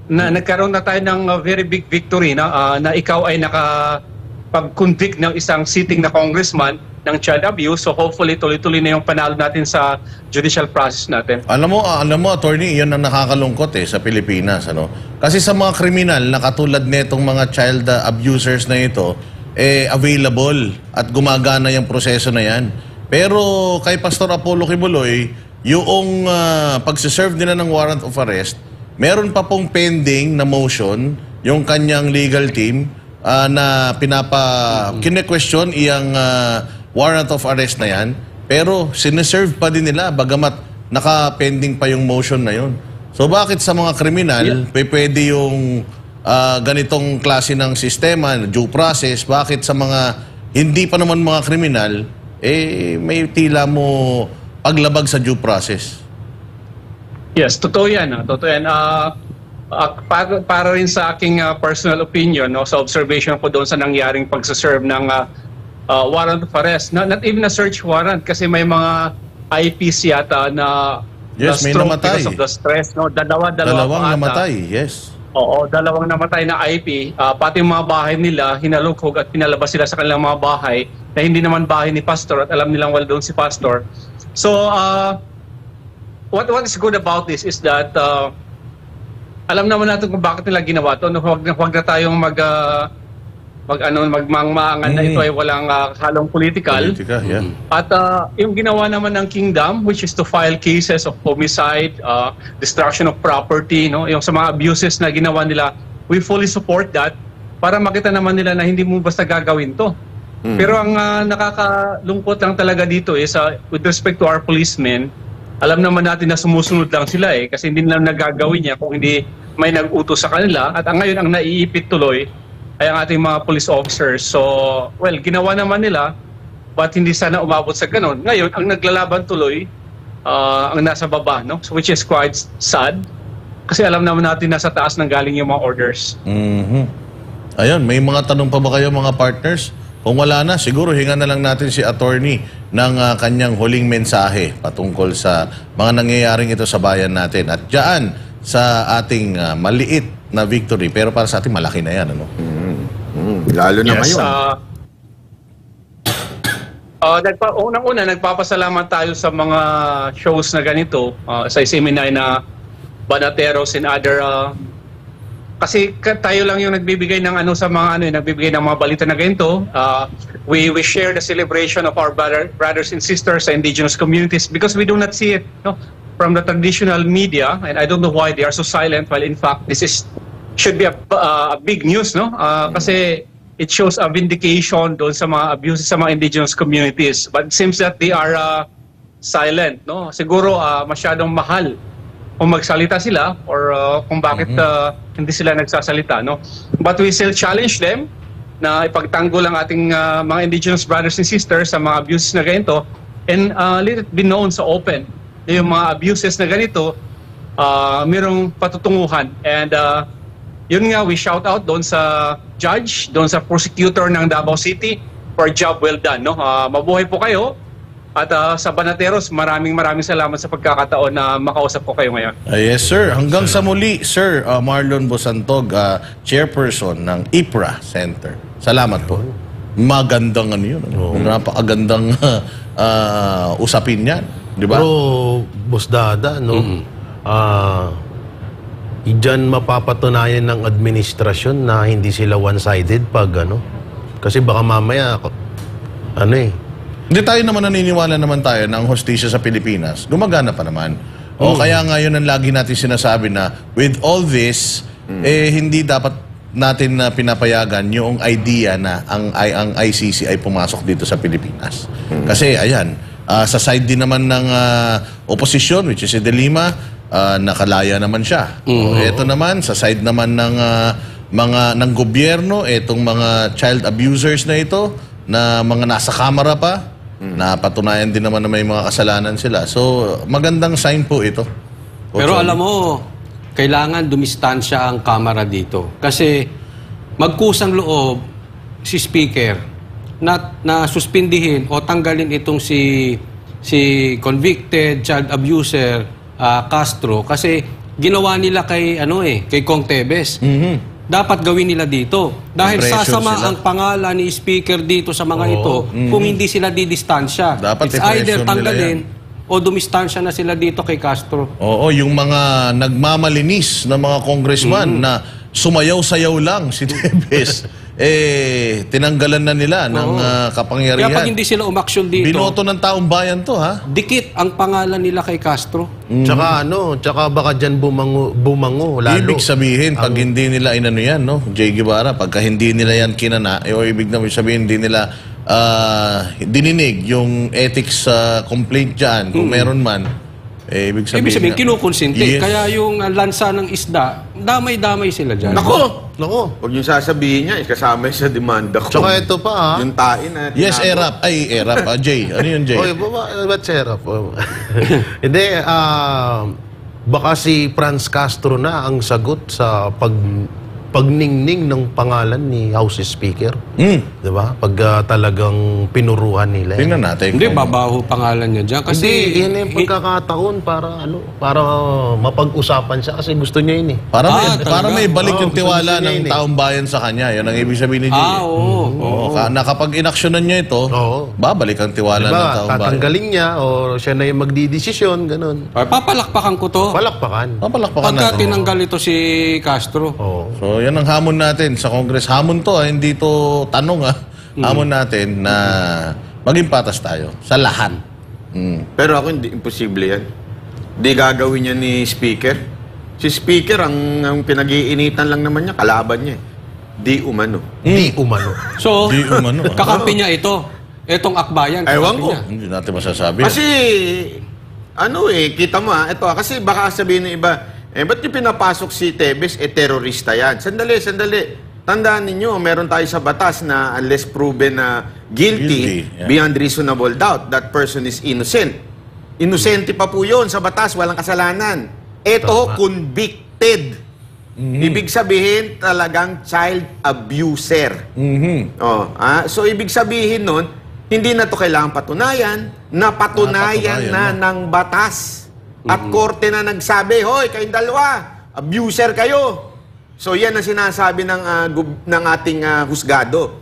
na nagkaroon na tayo ng very big victory na ikaw ay nakapag-convict ng isang sitting na congressman ng child abuse. So hopefully tuloy-tuloy na yung panalo natin sa judicial process natin. Alam mo attorney, 'yun ang nakakalungkot sa Pilipinas, ano? Kasi sa mga kriminal na katulad nitong mga child abusers na ito, available at gumagana yung proseso na 'yan. Pero kay Pastor Apollo Kibuloy, yung pagse-serve nila ng warrant of arrest, meron pa pong pending na motion yung kanyang legal team na kine-question iyang warrant of arrest na yan, pero sineserve pa din nila bagamat naka-pending pa yung motion na yun. So bakit sa mga kriminal pwede yung ganitong klase ng sistema, due process, bakit sa mga hindi pa naman mga kriminal, may tila mo paglabag sa due process? Yes, totoo yan. Totoo yan. Para rin sa aking personal opinion, no, sa observation ko doon sa nangyaring pagsaserve ng warrant of arrest, not even a search warrant, kasi may mga IPs yata na may stroke namatay because of the stress, no? Dalawang namatay, yes. Oo, dalawang namatay na IP. Pati mga bahay nila hinalughog at pinalabas sila sa kanilang mga bahay na hindi naman bahay ni Pastor at alam nilang wala doon si Pastor. So what is good about this is that alam naman natin kung bakit nila ginawa ito. Huwag na tayong magmangmaangan na ito ay walang halong political. Yeah. At yung ginawa naman ng Kingdom, which is to file cases of homicide, destruction of property, no, yung sa mga abuses na ginawa nila, we fully support that para makita naman nila na hindi mo basta gagawin to. Pero ang nakakalungkot lang talaga dito is with respect to our policemen, alam naman natin na sumusunod lang sila kasi hindi nila nagagawin niya kung hindi may nag-utos sa kanila. At ngayon ang naiipit tuloy ay ang ating mga police officers. So, well, ginawa naman nila, but hindi sana umabot sa ganun. Ngayon, ang naglalaban tuloy, ang nasa baba, no? So, which is quite sad. Kasi alam naman natin na sa taas nang galing yung mga orders. Ayun, may mga tanong pa ba kayo mga partners? Kung wala na, siguro hinga na lang natin si attorney ng kanyang huling mensahe patungkol sa mga nangyayaring ito sa bayan natin. At dyan, sa ating maliit na victory, pero para sa ating malaki na yan, ano? Lalo na ngayon. Unang-una, nagpapasalamat tayo sa mga shows na ganito, sa Seminay na Banateros and other kasi tayo lang yung nagbibigay ng sa mga nagbibigay ng mga balita na ganito. We share the celebration of our brothers and sisters sa indigenous communities because we do not see it, no, from the traditional media, and I don't know why they are so silent, while in fact this should be a big news, no? Kasi it shows a vindication doon sa mga abuses sa mga indigenous communities, but it seems that they are silent, no? Siguro masyadong mahal kung magsalita sila or kung bakit hindi sila nagsasalita, no? But we still challenge them na ipagtanggol ang ating mga indigenous brothers and sisters sa mga abuses na ganito, and let it be known sa open na yung mga abuses na ganito mayroong patutunguhan. And yun nga, we shout out doon sa judge, doon sa prosecutor ng Davao City for a job well done, no? Mabuhay po kayo. At sa Banateros, maraming salamat sa pagkakataon na makausap ko kayo ngayon. Yes, sir. Hanggang sa muli, Sir Marlon Bosantog, chairperson ng IPRA Center. Salamat po. Magandang yun. Napakagandang usapin yan. Di ba? Pero, Boss Dada, no? Diyan mapapatunayan ng administrasyon na hindi sila one-sided pag Kasi baka mamaya, Hindi tayo naman naniniwala naman tayo na ang hostisya sa Pilipinas gumagana pa naman. O kaya ngayon ang lagi natin sinasabi na with all this, hindi dapat natin na pinapayagan yung idea na ang ICC ay pumasok dito sa Pilipinas. Kasi ayan, sa side din naman ng opposition, which is si De Lima, nakalaya naman siya. Ito naman, sa side naman ng gobyerno, itong mga child abusers na ito, na mga nasa kamera pa, napatunayan din naman na may mga kasalanan sila. So, magandang sign po ito. Pero alam mo, kailangan dumistansya ang Kamara dito. Kasi magkusang loob si Speaker na suspindihin o tanggalin itong si convicted child abuser Castro kasi ginawa nila kay Kong Tebes. Dapat gawin nila dito. Dahil sasama ang pangalan ni Speaker dito sa mga ito kung hindi sila didistansya. Dapat It's either tanggalin o dumistansya na sila dito kay Castro. Oo, yung mga nagmamalinis na mga congressman na sumayaw-sayaw lang si Tebes, tinanggalan na nila ng kapangyarihan. Kaya pag hindi sila umaksyon dito, binoto ng taong bayan to, ha? dikit ang pangalan nila kay Castro. Tsaka baka dyan bumango lalo. Ibig sabihin, pag hindi nila inano yan, no? Jay Guevara, pagka hindi nila yan kinana, o ibig na sabihin, hindi nila dininig yung ethics complaint dyan, kung meron man, ibig sabihin kinukonsinti. Kaya yung lansa ng isda, damay-damay sila dyan. Nako! Huwag yung sasabihin niya, kasama sa demanda ko. Tsaka ito pa, ha? Yung tain na... Yes, ERAP. Jay. Ano yun, Jay? Oy, ba't ERAP? Hindi, baka si Franz Castro na ang sagot sa pagningning ng pangalan ni House Speaker. Diba? Pag talagang pinuruhan nila. Tingnan natin. Hindi, babaho pangalan niya dyan. Kasi hindi, yan yung pagkakataon para mapag-usapan siya kasi gusto niya yun eh. Para may balik yung tiwala ng taong bayan sa kanya. Yan ang ibig sabihin ni Jay. Oo. Na kapag inaksyonan niya ito, babalik ang tiwala ng taong bayan. Tatanggalin niya o siya na yung magdidesisyon, ganun. Papalakpakan ko to. Papalakpakan Pagka tinanggal ito si Castro. So, yan ang hamon natin sa Congress. Hamon to, hindi to tanong, Hamon natin na maging patas tayo sa lahat. Pero ako, hindi imposible yan. Hindi gagawin niya ni Speaker. Si Speaker, ang pinag-iinitan lang naman niya, kalaban niya. Di umano. So, kakampi niya ito. Itong akbayan. Ewan ko. Hindi natin masasabi. Kasi, kita mo ito kasi baka sabihin ng iba, ba't yung pinapasok si Tebes, terorista yan? Sandali. Tandaan ninyo, meron tayo sa batas na unless proven na guilty beyond reasonable doubt, that person is innocent. Inosente pa po yun sa batas, walang kasalanan. Ito, convicted. Ibig sabihin, talagang child abuser. So, ibig sabihin nun, hindi na to kailangan patunayan, napatunayan na ng batas. At korte na nagsabi, hoy, kayong dalawa, abuser kayo. So yan ang sinasabi ng ating husgado.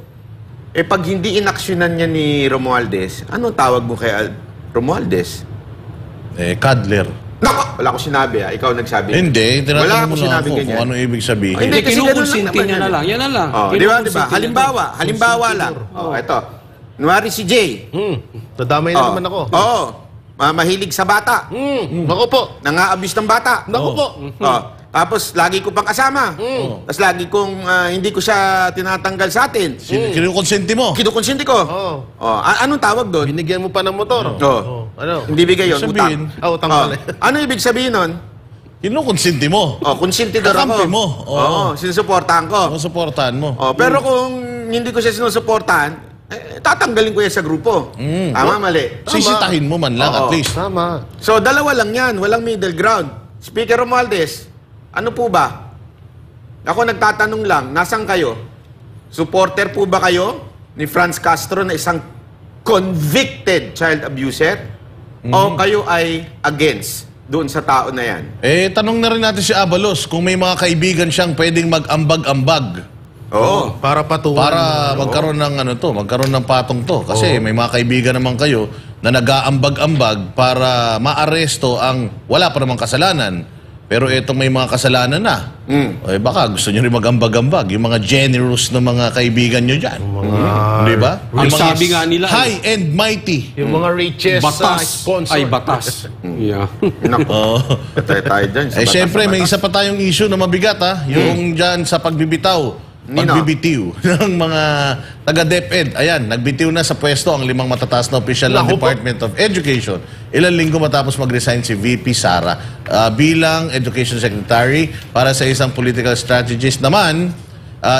Pag hindi inaksyonan niya ni Romualdez, anong tawag mo kay Romualdez? Cuddler. Nako! Wala ko sinabi, Ikaw nagsabi. Hindi, wala ko sinabi ganyan. Kung ano ibig sabihin. Hindi, kasi kinukonsinti niya na lang. Yan na lang. Di ba? Halimbawa lang. Ito. Kunwari si Jay. Nadamay na naman ako. Mahilig sa bata. Naku po. Nang-aabuse ng bata. Naku po. Tapos lagi ko pang kasama. Tapos lagi kong hindi ko siya tinatanggal sa atin. Kinukonsenti mo? Kinukonsenti ko. Anong tawag doon? Binigyan mo pa ng motor. Ano? Hindi bigay yun, utang. Utang pala. Ano ibig sabihin nun? Kinukonsenti mo? Konsentidor ako. Kakampi mo? Sinusuportahan ko. Sinusuportahan mo. Pero kung hindi ko siya sinusuportahan, tatanggalin ko yan sa grupo. Tama, mali. Sisitahin mo man lang at least. Tama. So, dalawa lang yan. Walang middle ground. Speaker Romualdez, ano po ba? Ako nagtatanong lang, nasan kayo? Supporter po ba kayo ni Franz Castro na isang convicted child abuser? O kayo ay against doon sa tao na yan? Tanong na rin natin si Abalos kung may mga kaibigan siyang pwedeng mag-ambag-ambag. Para patungan. Para magkaroon ng magkaroon ng patong to. Kasi may mga kaibigan naman kayo na nag-aambag-ambag para maaresto ang wala pa namang kasalanan. Pero itong may mga kasalanan na. Baka gusto nyo rin mag-ambag-ambag. Yung mga generous na mga kaibigan nyo dyan. Di ba? Ang sabi nga nila, high and mighty. Yung mga richest sponsor. Ay batas. Patay tayo dyan. Siyempre, may isa pa tayong issue na mabigat, yung dyan sa pagbibitaw. Pagbibitiw ng mga taga-DepEd. Ayan, nagbitiw na sa pwesto ang 5 matataas na opisyal ng Department of Education. Ilang linggo matapos mag-resign si VP Sara bilang Education Secretary. Para sa isang political strategist naman,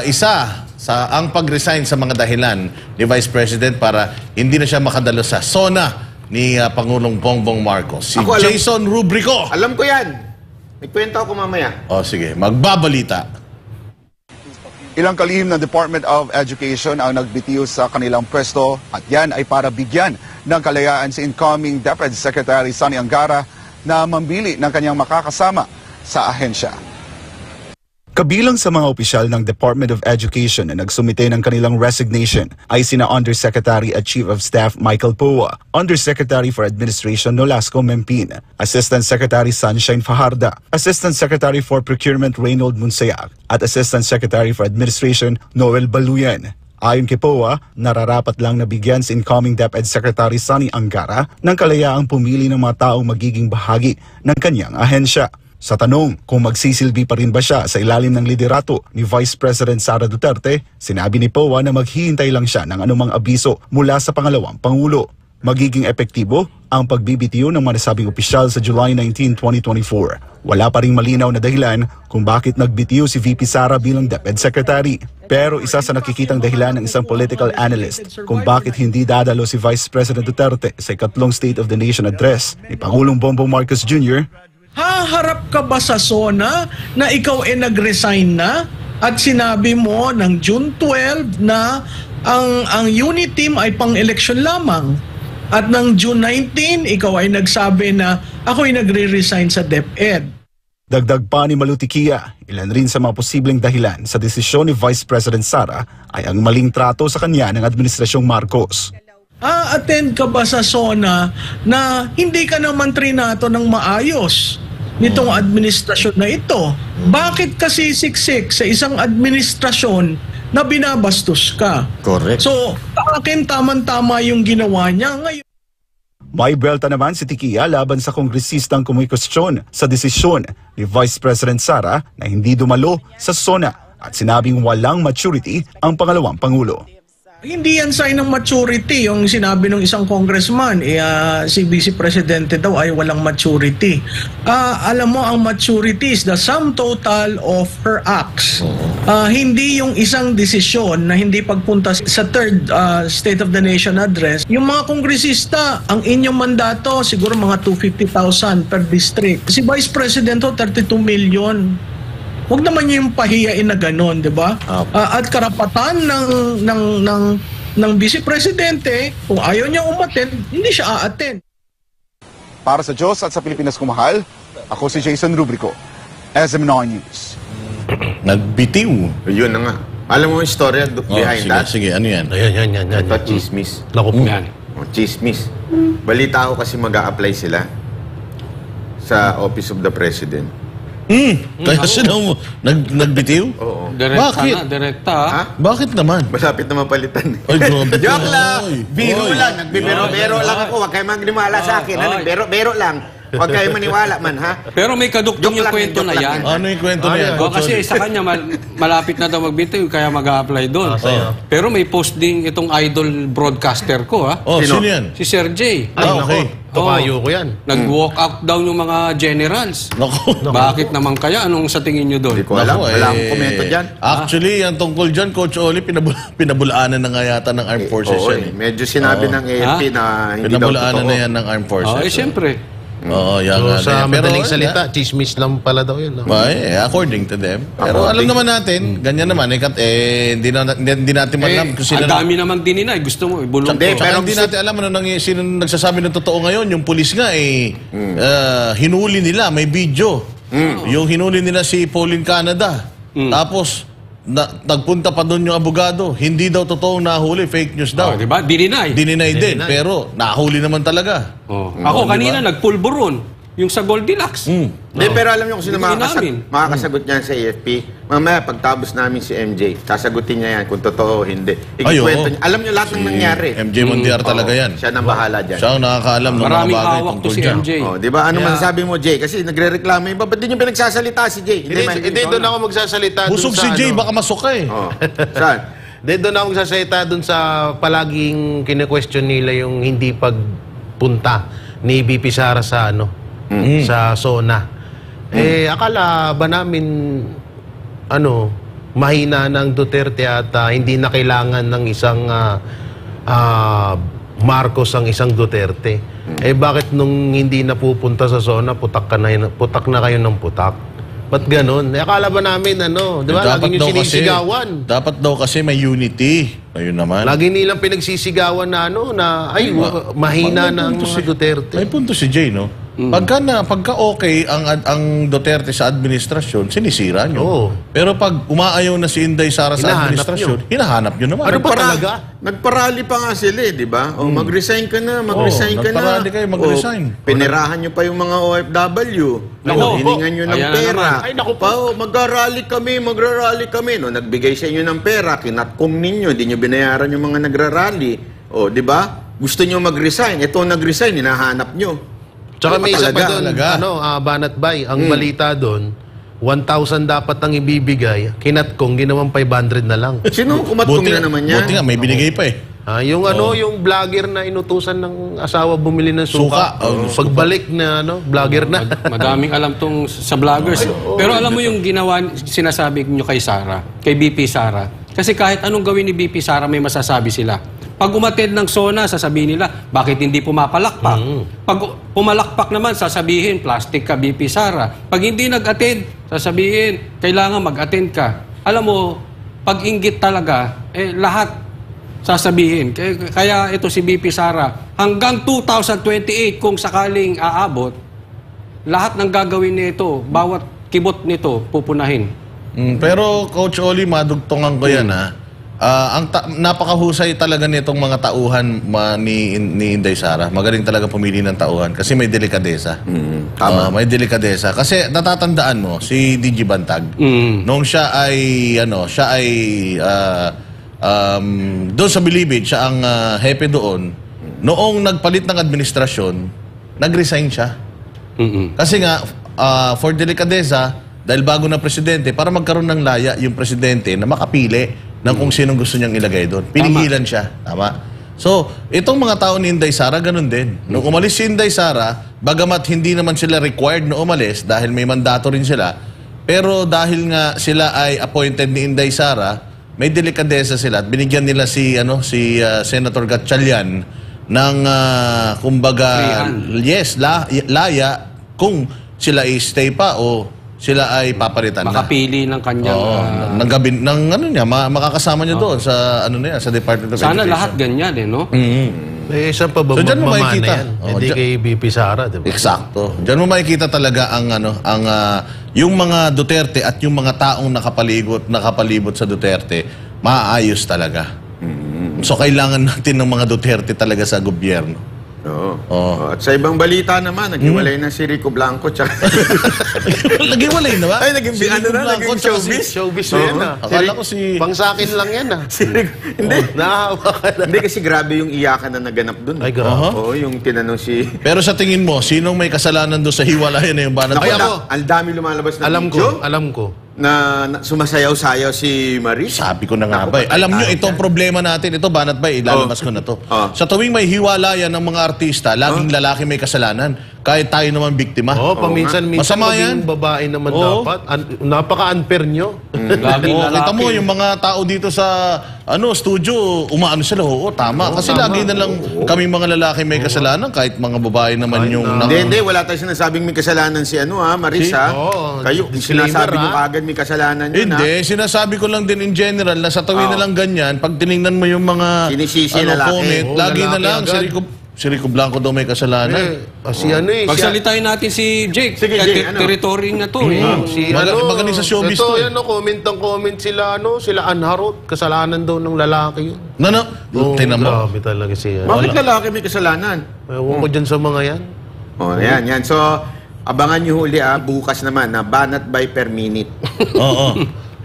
isa sa ang pag-resign sa mga dahilan ni Vice President para hindi na siya makadalo sa SONA ni Pangulong Bongbong Marcos. Si Jason Rubrico. Alam ko yan. May kwento ako mamaya. O sige, magbabalita. Ilang kalihim ng Department of Education ang nagbitiw sa kanilang pwesto at yan ay para bigyan ng kalayaan si incoming DepEd Secretary Sonny Angara na mambili ng kanyang makakasama sa ahensya. Kabilang sa mga opisyal ng Department of Education na nagsumite ng kanilang resignation ay sina Undersecretary at Chief of Staff Michael Poa, Undersecretary for Administration Nolasco Mempin, Assistant Secretary Sunshine Fajarda, Assistant Secretary for Procurement Reynold Munsayak, at Assistant Secretary for Administration Noel Baluyan. Ayon kay Poa, nararapat lang nabigyan si incoming DepEd Secretary Sonny Angara ng kalayaang pumili ng mga taong magiging bahagi ng kanyang ahensya. Sa tanong kung magsisilbi pa rin ba siya sa ilalim ng liderato ni Vice President Sara Duterte, sinabi ni Poa na maghihintay lang siya ng anumang abiso mula sa pangalawang Pangulo. Magiging epektibo ang pagbibitiw ng manasabing opisyal sa July 19, 2024. Wala pa ring malinaw na dahilan kung bakit nagbitiw si VP Sara bilang DepEd Secretary. Pero isa sa nakikitang dahilan ng isang political analyst kung bakit hindi dadalo si Vice President Duterte sa ikatlong State of the Nation address ni Pangulong Bongbong Marcos Jr., haharap ka ba sa SONA na ikaw ay nag-resign na at sinabi mo ng June 12 na ang unit team ay pang-eleksyon lamang at ng June 19 ikaw ay nagsabi na ako ay nagre-resign sa DepEd. Dagdag pa ni Malutikia, ilan rin sa mga posibleng dahilan sa desisyon ni Vice President Sara ay ang maling trato sa kanya ng Administrasyong Marcos. Attend ka ba sa SONA na hindi ka naman trinato ng maayos nitong administrasyon na ito? Bakit kasi siksik sa isang administrasyon na binabastos ka? Correct. So, sa akin tamang-tama yung ginawa niya ngayon. May belta naman si Tikia laban sa kongresistang kumikwestiyon sa desisyon ni Vice President Sara na hindi dumalo sa SONA at sinabing walang maturity ang pangalawang Pangulo. Hindi yan sign ng maturity yung sinabi ng isang congressman, si Vice Presidente daw ay walang maturity. Alam mo, ang maturity is the sum total of her acts. Hindi yung isang desisyon na hindi pagpunta sa third State of the Nation address. Yung mga kongresista, ang inyong mandato siguro mga 250,000 per district. Si Vice President 32 million. Huwag naman yung pahiyain na gano'n, di ba? At karapatan ng Vice Presidente, kung ayaw niya umattend, hindi siya a-attend. Para sa Diyos at sa Pilipinas kumahal, ako si Jason Rubrico, SM9 News. Nagbitiw. Yun na nga. Alam mo yung story behind that? Sige, ano yan? Yan. Ito, chismis. Naku po. Chismis. Balita ko kasi mag-a-apply sila sa Office of the President. Kaya sino mo nagbitiw? Oo. Bakit? Direkta. Bakit naman? Malapit na mapalitan. Ay, grabe. Joke lang! Biro Oy. lang. Nagbibiro-bero lang ako. Huwag kayo magniwala sa akin. Nagbiro-bero lang. Huwag kayo maniwala man, ha? Pero may kadugtong yung kwento na yan. Ano yung kwento na yan? Kasi sa kanya malapit na daw magbitiw kaya mag-a-apply doon. Pero may post din itong idol broadcaster ko, ha? Sino yan? Si Sir J. Okay. Tukayo ko yan. Nag-walk out daw yung mga generals. Bakit naman kaya? Anong sa tingin nyo doon? Hindi ko alam. Wala akong komento dyan. Actually, ang tungkol dyan, Coach Oli, pinabulaanan na nga yata ng Armed Forces yan. Medyo sinabi ng AFP na hindi daw pinabulaanan totoo. na yan ng Armed Forces. Siyempre. Oo, yan So, nga. sa madaling salita, chismis lang pala daw yun. According to them. Pero alam naman natin, ganyan naman, hindi natin alam kung sino. Ang dami namang dininay. Gusto mo, ibulong ko. Pero hindi natin alam sino nagsasabi ng totoo ngayon. Yung pulis nga, hinuli nila, may video. Yung hinuli nila si Pauline Canada. Tapos, nagpunta pa doon yung abogado. Hindi daw totoong nahuli, fake news daw. Diba? Dininay din, pero nahuli naman talaga. Ako kanina nagpulburon. Yung sa Goldilocks. Pero alam niyo kung sino makakasagot niyan sa AFP. Mamaya, pagtabos namin si MJ, sasagutin niya yan kung totoo o hindi. Ikikwento niya. Alam niyo lahat ng nangyari. MJ Mondiar talaga yan. Siya nang bahala dyan. Siya ang nakakaalam ng mga Maraming bagay hawak to tungkol si dyan. MJ. Di ba? Ano masasabi mo, Jay? Kasi nagre-reklamo yung ba't di niyo pinagsasalita si Jay? Hindi, doon ako magsasalita. Busog si Jay, baka masuka eh. Saan? Doon ako magsasalita doon sa palaging kine-question nila yung hindi pagpunta ni BP Sara sa sa SONA. Akala ba namin mahina ng Duterte at hindi na kailangan ng isang Marcos ang isang Duterte. Eh bakit nung hindi napupunta sa zona, putak na kayo ng putak? Ba't ganun? Eh, akala ba namin, di ba? Lagi nyo sinisigawan. Dapat daw kasi may unity. Ayun naman. Lagi nilang pinagsisigawan na mahina na ang mga Duterte. May punto si Jay, no? Pagka okay ang Duterte sa administrasyon, sinisira nyo. Oo. Pero pag umaayaw na si Inday Sara sa administrasyon, hinahanap nyo naman. Ano ba talaga? Nagparali pa nga sila, di ba? Mag-resign ka na, nagparali kayo, mag-resign. Pinirahan nyo pa yung mga OFW. Hiningan nyo ng pera. Mag-rally kami. No, nagbigay sa inyo ng pera, kinatkom ninyo, di nyo binayaran yung mga nagra-rally. Di ba? Gusto nyo mag-resign. Ito nag-resign, hinahanap nyo. Tsaka may isa pa doon, Banat Bay, ang balita doon, 1,000 dapat ang ibibigay, kinatkong, ginawang 500 na lang. Sino kumatkong na naman yan? Buti nga, may binigay pa eh. Yung vlogger na inutusan ng asawa bumili ng suka. Pagbalik na vlogger na. Madaming alam tong sa vloggers. Pero alam mo yung ginawa, sinasabi nyo kay Sara, kay BP Sara. Kasi kahit anong gawin ni BP Sara, may masasabi sila. Pag umattend ng SONA, sasabihin nila, bakit hindi pumapalakpak? Pag pumalakpak naman, sasabihin, plastic ka, BP Sara. Pag hindi nag-attend, sasabihin, kailangan mag-attend ka. Alam mo, pag inggit talaga, lahat sasabihin. Kaya ito si BP Sara, hanggang 2028, kung sakaling aabot, lahat ng gagawin nito, bawat kibot nito, pupunahin. Pero Coach Oli, madugtongan ko yan napakahusay talaga nitong mga tauhan ni Inday Sara. Magaling talaga pumili ng tauhan kasi may delikadesa. Tama. May delikadesa. Kasi natatandaan mo, si DJ Bantag, nung siya ay doon sa Bilibid, siya ang hepe doon. Noong nagpalit ng administrasyon, nag-resign siya. Kasi nga, for delikadesa, dahil bago na presidente, para magkaroon ng laya yung presidente na makapili ng kung sinong gusto niyang ilagay doon. Pinigilan siya. Tama. So, itong mga tao ni Inday Sara, ganun din. Nung umalis si Inday Sara, bagamat hindi naman sila required na umalis dahil may mandato rin sila, pero dahil nga sila ay appointed ni Inday Sara, may delikadesa sila at binigyan nila si Senator Gatchalian ng kumbaga laya kung sila ay stay pa o sila ay papalitan makapili ng kanyang makakasama niya doon sa sa Department of Education. Sana lahat ganyan no? Saan pa ba magmamana yan? Hindi kay BP Sara, diba? Eksakto. Diyan mo makikita talaga ang yung mga Duterte at yung mga taong nakapalibot sa Duterte, maayos talaga. So kailangan natin ng mga Duterte talaga sa gobyerno. At sa ibang balita naman, naghiwalay na si Rico Blanco. Naghiwalay na ba? Ay, naging showbiz. Showbiz na. Akala ko pang sa akin lang yan Hindi. Hindi kasi grabe yung iyakan na naganap dun. Ay, grabe. Yung tinanong si... Pero sa tingin mo, sinong may kasalanan doon sa hiwalayan na yung Banat Bay? Ang dami lumalabas na video. Alam ko. Na sumasayaw-sayaw si Maris. Sabi ko na nga ba. Alam nyo, itong problema natin, ito Banat Bay, ilalabas ko na to. Sa tuwing may hiwalayan ng mga artista, laging lalaki may kasalanan. Kahit tayo naman biktima. Paminsan maging babae naman dapat. Napaka-unfair nyo. Kita mo, yung mga tao dito sa studio, umaano sila. Tama. Kasi lagi na lang kami mga lalaki may kasalanan, kahit mga babae naman yung... Hindi, wala tayo sinasabing may kasalanan si Maris Kayo, sinasabi nyo kagad may kasalanan yun. Hindi, sinasabi ko lang din in general na sa tuwing na lang ganyan, pag tinignan mo yung mga comment, lagi na lang, si Rico Blanco daw may kasalanan. Pagsalitain natin si Jake. Sige, Jake, territory na to. Magaling sa showbiz to. Comment sila Anharot, kasalanan daw ng lalaki yun. Tinan mo. Grabe talaga siya. Bakit lalaki may kasalanan? Ewan ko dyan sa mga yan. Yan. So, abangan nyo huli bukas naman na Banat Bay per minute.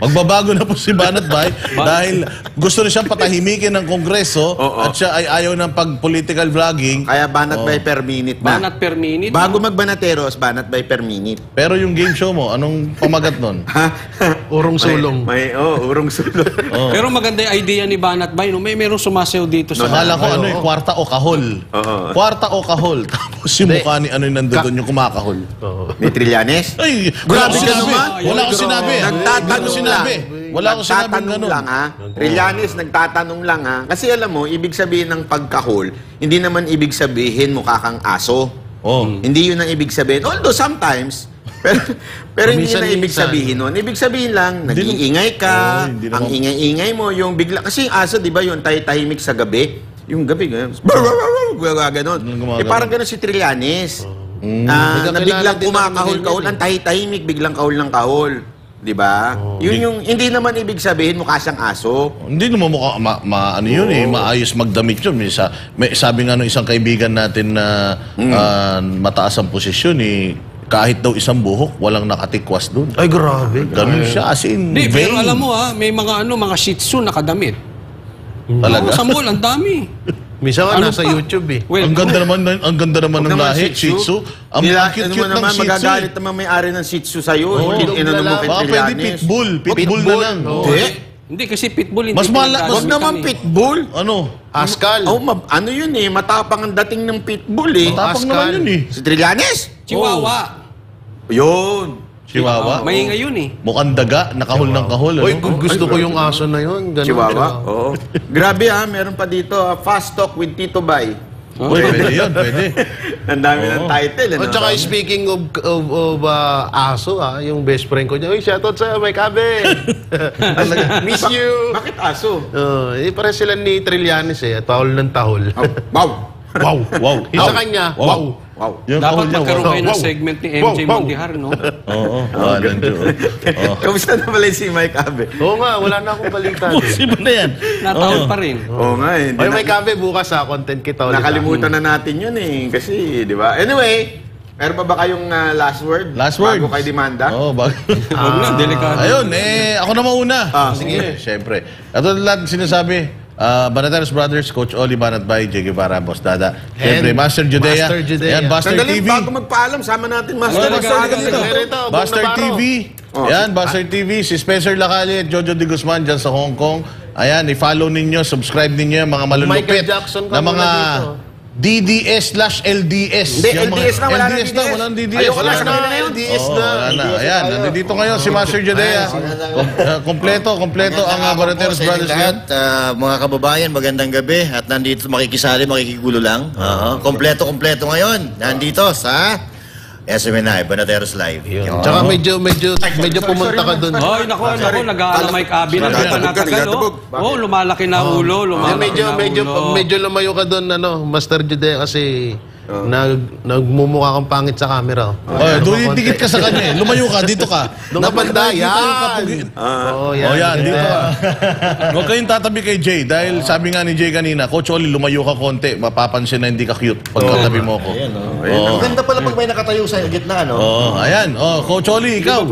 Magbabago na po si Banat Bay dahil gusto na siyang patahimikin ng Kongreso at siya ay ayaw ng pag-political vlogging. Kaya Banat Bay per minute na. Banat per minute? Bago magbanateros, Banat Bay per minute. Pero yung game show mo, anong pamagat nun? Urong sulong. Urong sulong. Pero maganda yung idea ni Banat Bay. Merong sumasayaw dito sa... Akala ko kwarta o kahol. Kwarta o kahol. Tapos yung mukha ni yung nandun yung kumakahol. Ni Trillanes? Ay, grabe ka naman. Wala ko sinabi. Nagtatanong lang. Wala akong sinabing nagtatanong ganun. lang ha. Trillanes, nagtatanong lang ha. Kasi alam mo, ibig sabihin ng pagkahol, hindi naman ibig sabihin mukha kang aso. Hindi yun ang ibig sabihin. Although sometimes, pero hindi yun ang ibig sabihin nun. Ibig sabihin lang, nag-iingay ka, ang ingay-ingay mo, yung bigla. Kasi yung aso, di ba, yung tahimik sa gabi, yung gabi, gano'n. Parang gano'n si Trillanes. Na biglang kumakahol-kahol, ang tahimik, biglang kahol ng kahol. Di ba? Yun yung, hindi naman ibig sabihin mukha siyang aso. Hindi naman mukha, ano yun maayos magdamit yun. Sabi nga nung isang kaibigan natin na mataas ang posisyon kahit daw isang buhok, walang nakatikwas doon. Ay, grabe. Ganun siya, as in, Hindi, pero alam mo may mga Shih Tzu nakadamit. Talaga? Sa mall, ang dami. Minsan nga nasa YouTube Well, ang ganda naman ng lahi, Shih Tzu. Ang cute-cute ng Shih Tzu. Magagalit naman may-ari ng Shih Tzu sa'yo. Baka pwede pitbull. Pitbull na lang. Hindi, kasi pitbull hindi. Mas malakas. Huwag naman pitbull. Ano? Pascal. Ano yun matapang ang dating ng pitbull Matapang naman yun Si Trillanes? Chihuahua. Yun. Chihuahua? Maingay yun Mukhang daga, nakahol ng kahol. Uy, gusto ko yung aso na yun. Chihuahua? Oo. Grabe meron pa dito, Fast Talk with Tito Bay. Pwede yun, pwede. Ang dami ng title. At saka speaking of aso, yung best friend ko niya, uy, shoutout sa'yo, may kabe. Miss you. Bakit aso? Pare sila ni Trillanes at tahol ng tahol. Wow. Wow. Isa kanya, wow. Dapat magkaroon kayo ng segment ni MJ Mondihar, no? Oo. Kamusta na pala si Mike Abe? Oo nga, wala na akong balita. Sino na yan? Natawag pa rin. Oo nga Oy, may kabe bukas content kita ulit. Nakalimutan na natin yun kasi, di ba? Anyway, meron pa ba kayong last word? Last word? Bago kay demanda? Oo, bago. Huwag na, delikado. Ayun, ako na mauna. Sige, syempre. Ito lahat sinasabi. Banateros Brothers, Coach Oli Banatbay, J. Guevara, Boss Dada. Siyempre, Master Judea. Yan, Buster Sandali, TV. bago magpaalam, sama natin Master. Buster TV. Yan, Buster TV. Si Spencer Lacalle at Jojo De Guzman dyan sa Hong Kong. Ayan, i-follow ninyo, subscribe ninyo yung mga malulupit na mga DDS/LDS. Hindi, LDS na, wala LDS na, walang DDS. Ayoko na, sa kanila na yun. LDS na. Ayan, nandito ngayon si Master Judea. Kompleto ang Banateros Brothers lahat, mga kababayan, magandang gabi. At nandito makikisali, makikigulo lang. Kompleto ngayon. Nandito sa SMNI, Banateros Live. Tsaka medyo pumunta ka doon. Ay, nako, nag-aalamay kabi na di pa natagal, lumalaki na ulo, lumalaki na ulo. Medyo lumayo ka doon, Master Judea, kasi nagmumukha kang pangit sa camera. Doon dikit ka sa kanya. Lumayo ka, dito ka. Doon ka banda, yan. Yan, dito ka. Huwag kayong tatabi kay Jay. Dahil sabi nga ni Jay kanina, Coach Oli, lumayo ka konti. Mapapansin na hindi ka cute pag katabi mo ko. Ang ganda pala pag may nakatayo sa gitna, no? Ayan. Coach Oli, ikaw.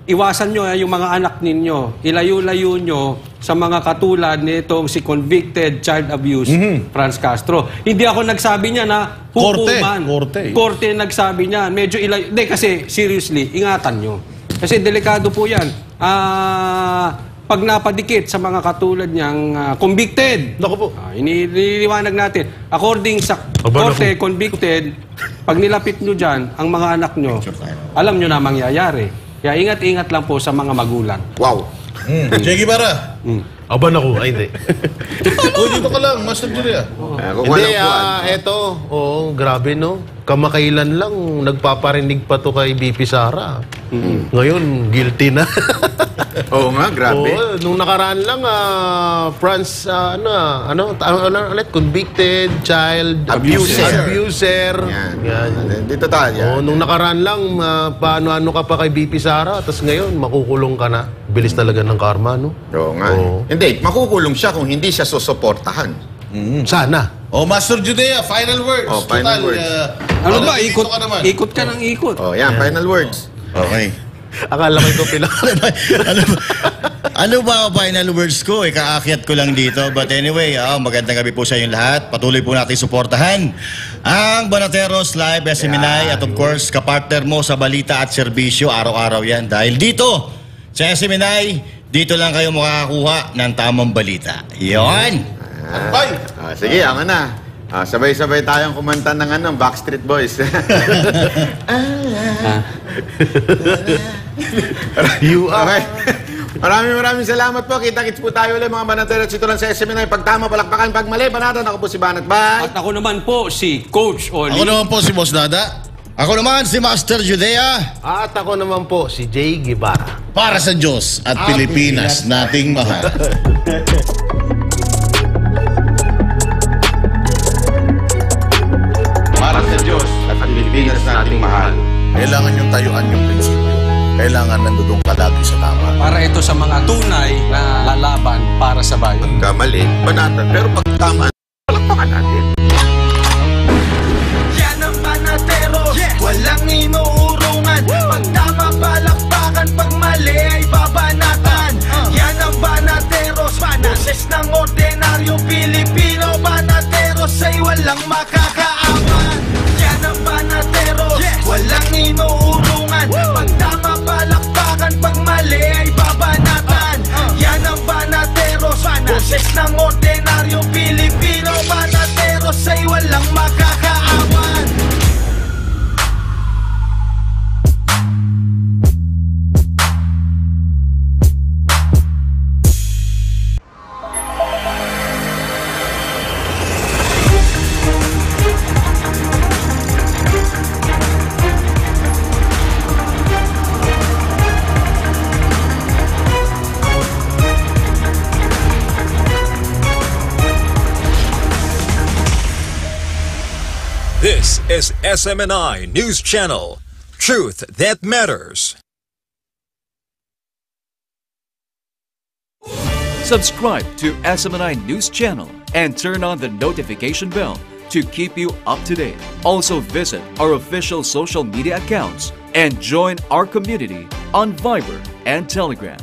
Iwasan nyo yung mga anak ninyo. Ilayo-layo nyo sa mga katulad nitong si convicted child abuse, Franz Castro. Hindi ako nagsabi niya na hukuman. Korte nagsabi niya. Medyo ilayo. Hindi, kasi seriously, ingatan nyo. Kasi delikado po yan. Pag napadikit sa mga katulad niyang convicted. Naku po. Iniliwanag natin. According sa korte, convicted, pag nilapit nyo dyan, ang mga anak nyo, alam nyo na mangyayari. Kaya ingat-ingat lang po sa mga magulang. Wow. J. Guevara. Aban ako. Ay, hindi. Dito ka lang, Master Judea. Hindi, grabe, no? Kamakailan lang, nagpaparinig pa to kay BP Sara. Ngayon, guilty na. Oo nga, grabe. Nung nakaraan lang, convicted child abuser. Yan. Dito tayo. Nung nakaraan lang, paano ka pa kay BP Sara, tapos ngayon, makukulong ka na. Bilis talaga ng karma, no? Oo nga. Hindi, makukulong siya kung hindi siya susuportahan. Sana. Master Judea, final words. Final words. Ano ba? Ikot ka ng ikot. Yan, final words. Okay. Akala ko Ano ba final words ko? Ikaakyat ko lang dito. But anyway, magandang gabi po sa inyong lahat. Patuloy po natin suportahan ang Banateros Live, SMNI, at of course, kapartner mo sa balita at serbisyo. Araw-araw yan. Dahil dito, sa SMNI, dito lang kayo makakakuha ng tamang balita. Yon! Sige, ako na. Sabay-sabay tayong kumanta ng Backstreet Boys. You are. Okay. Maraming salamat po. Kita-kits po tayo ulit mga Banateros. Ito lang sa SMNI. Pagtama, palakpakan, pag mali, banatan. Ako po si Banat. Bye! At ako naman po si Coach Oli. Ako naman po si Boss Dada. Ako naman si Master Judea. At ako naman po si Jay Guevara. Para sa Diyos at Pilipinas nating mahal. Para sa Diyos at Pilipinas nating mahal. Kailangan yung tayuan yung prinsipyo. Kailangan nandudong ka lagi sa tama. Para ito sa mga tunay na lalaban para sa bayan. Pagkamali, banatan. Pero pag tama, palakpakan natin. Yan ang Banateros, walang inuurungan. Pag tama, palakpakan, pag mali ay babanatan. Yan ang Banateros, boses ng ordinaryong Pilipino. Banateros ay walang makakaawan. Yan ang Banateros, walang inuurungan. Pag tama, palakpakan, pag mali ay babanatan. Yan ang Banateros, boses ng ordinaryong Pilipino. Banateros ay walang makakaawan. This is SMNI News Channel. Truth that matters. Subscribe to SMNI News Channel and turn on the notification bell to keep you up to date. Also visit our official social media accounts and join our community on Viber and Telegram.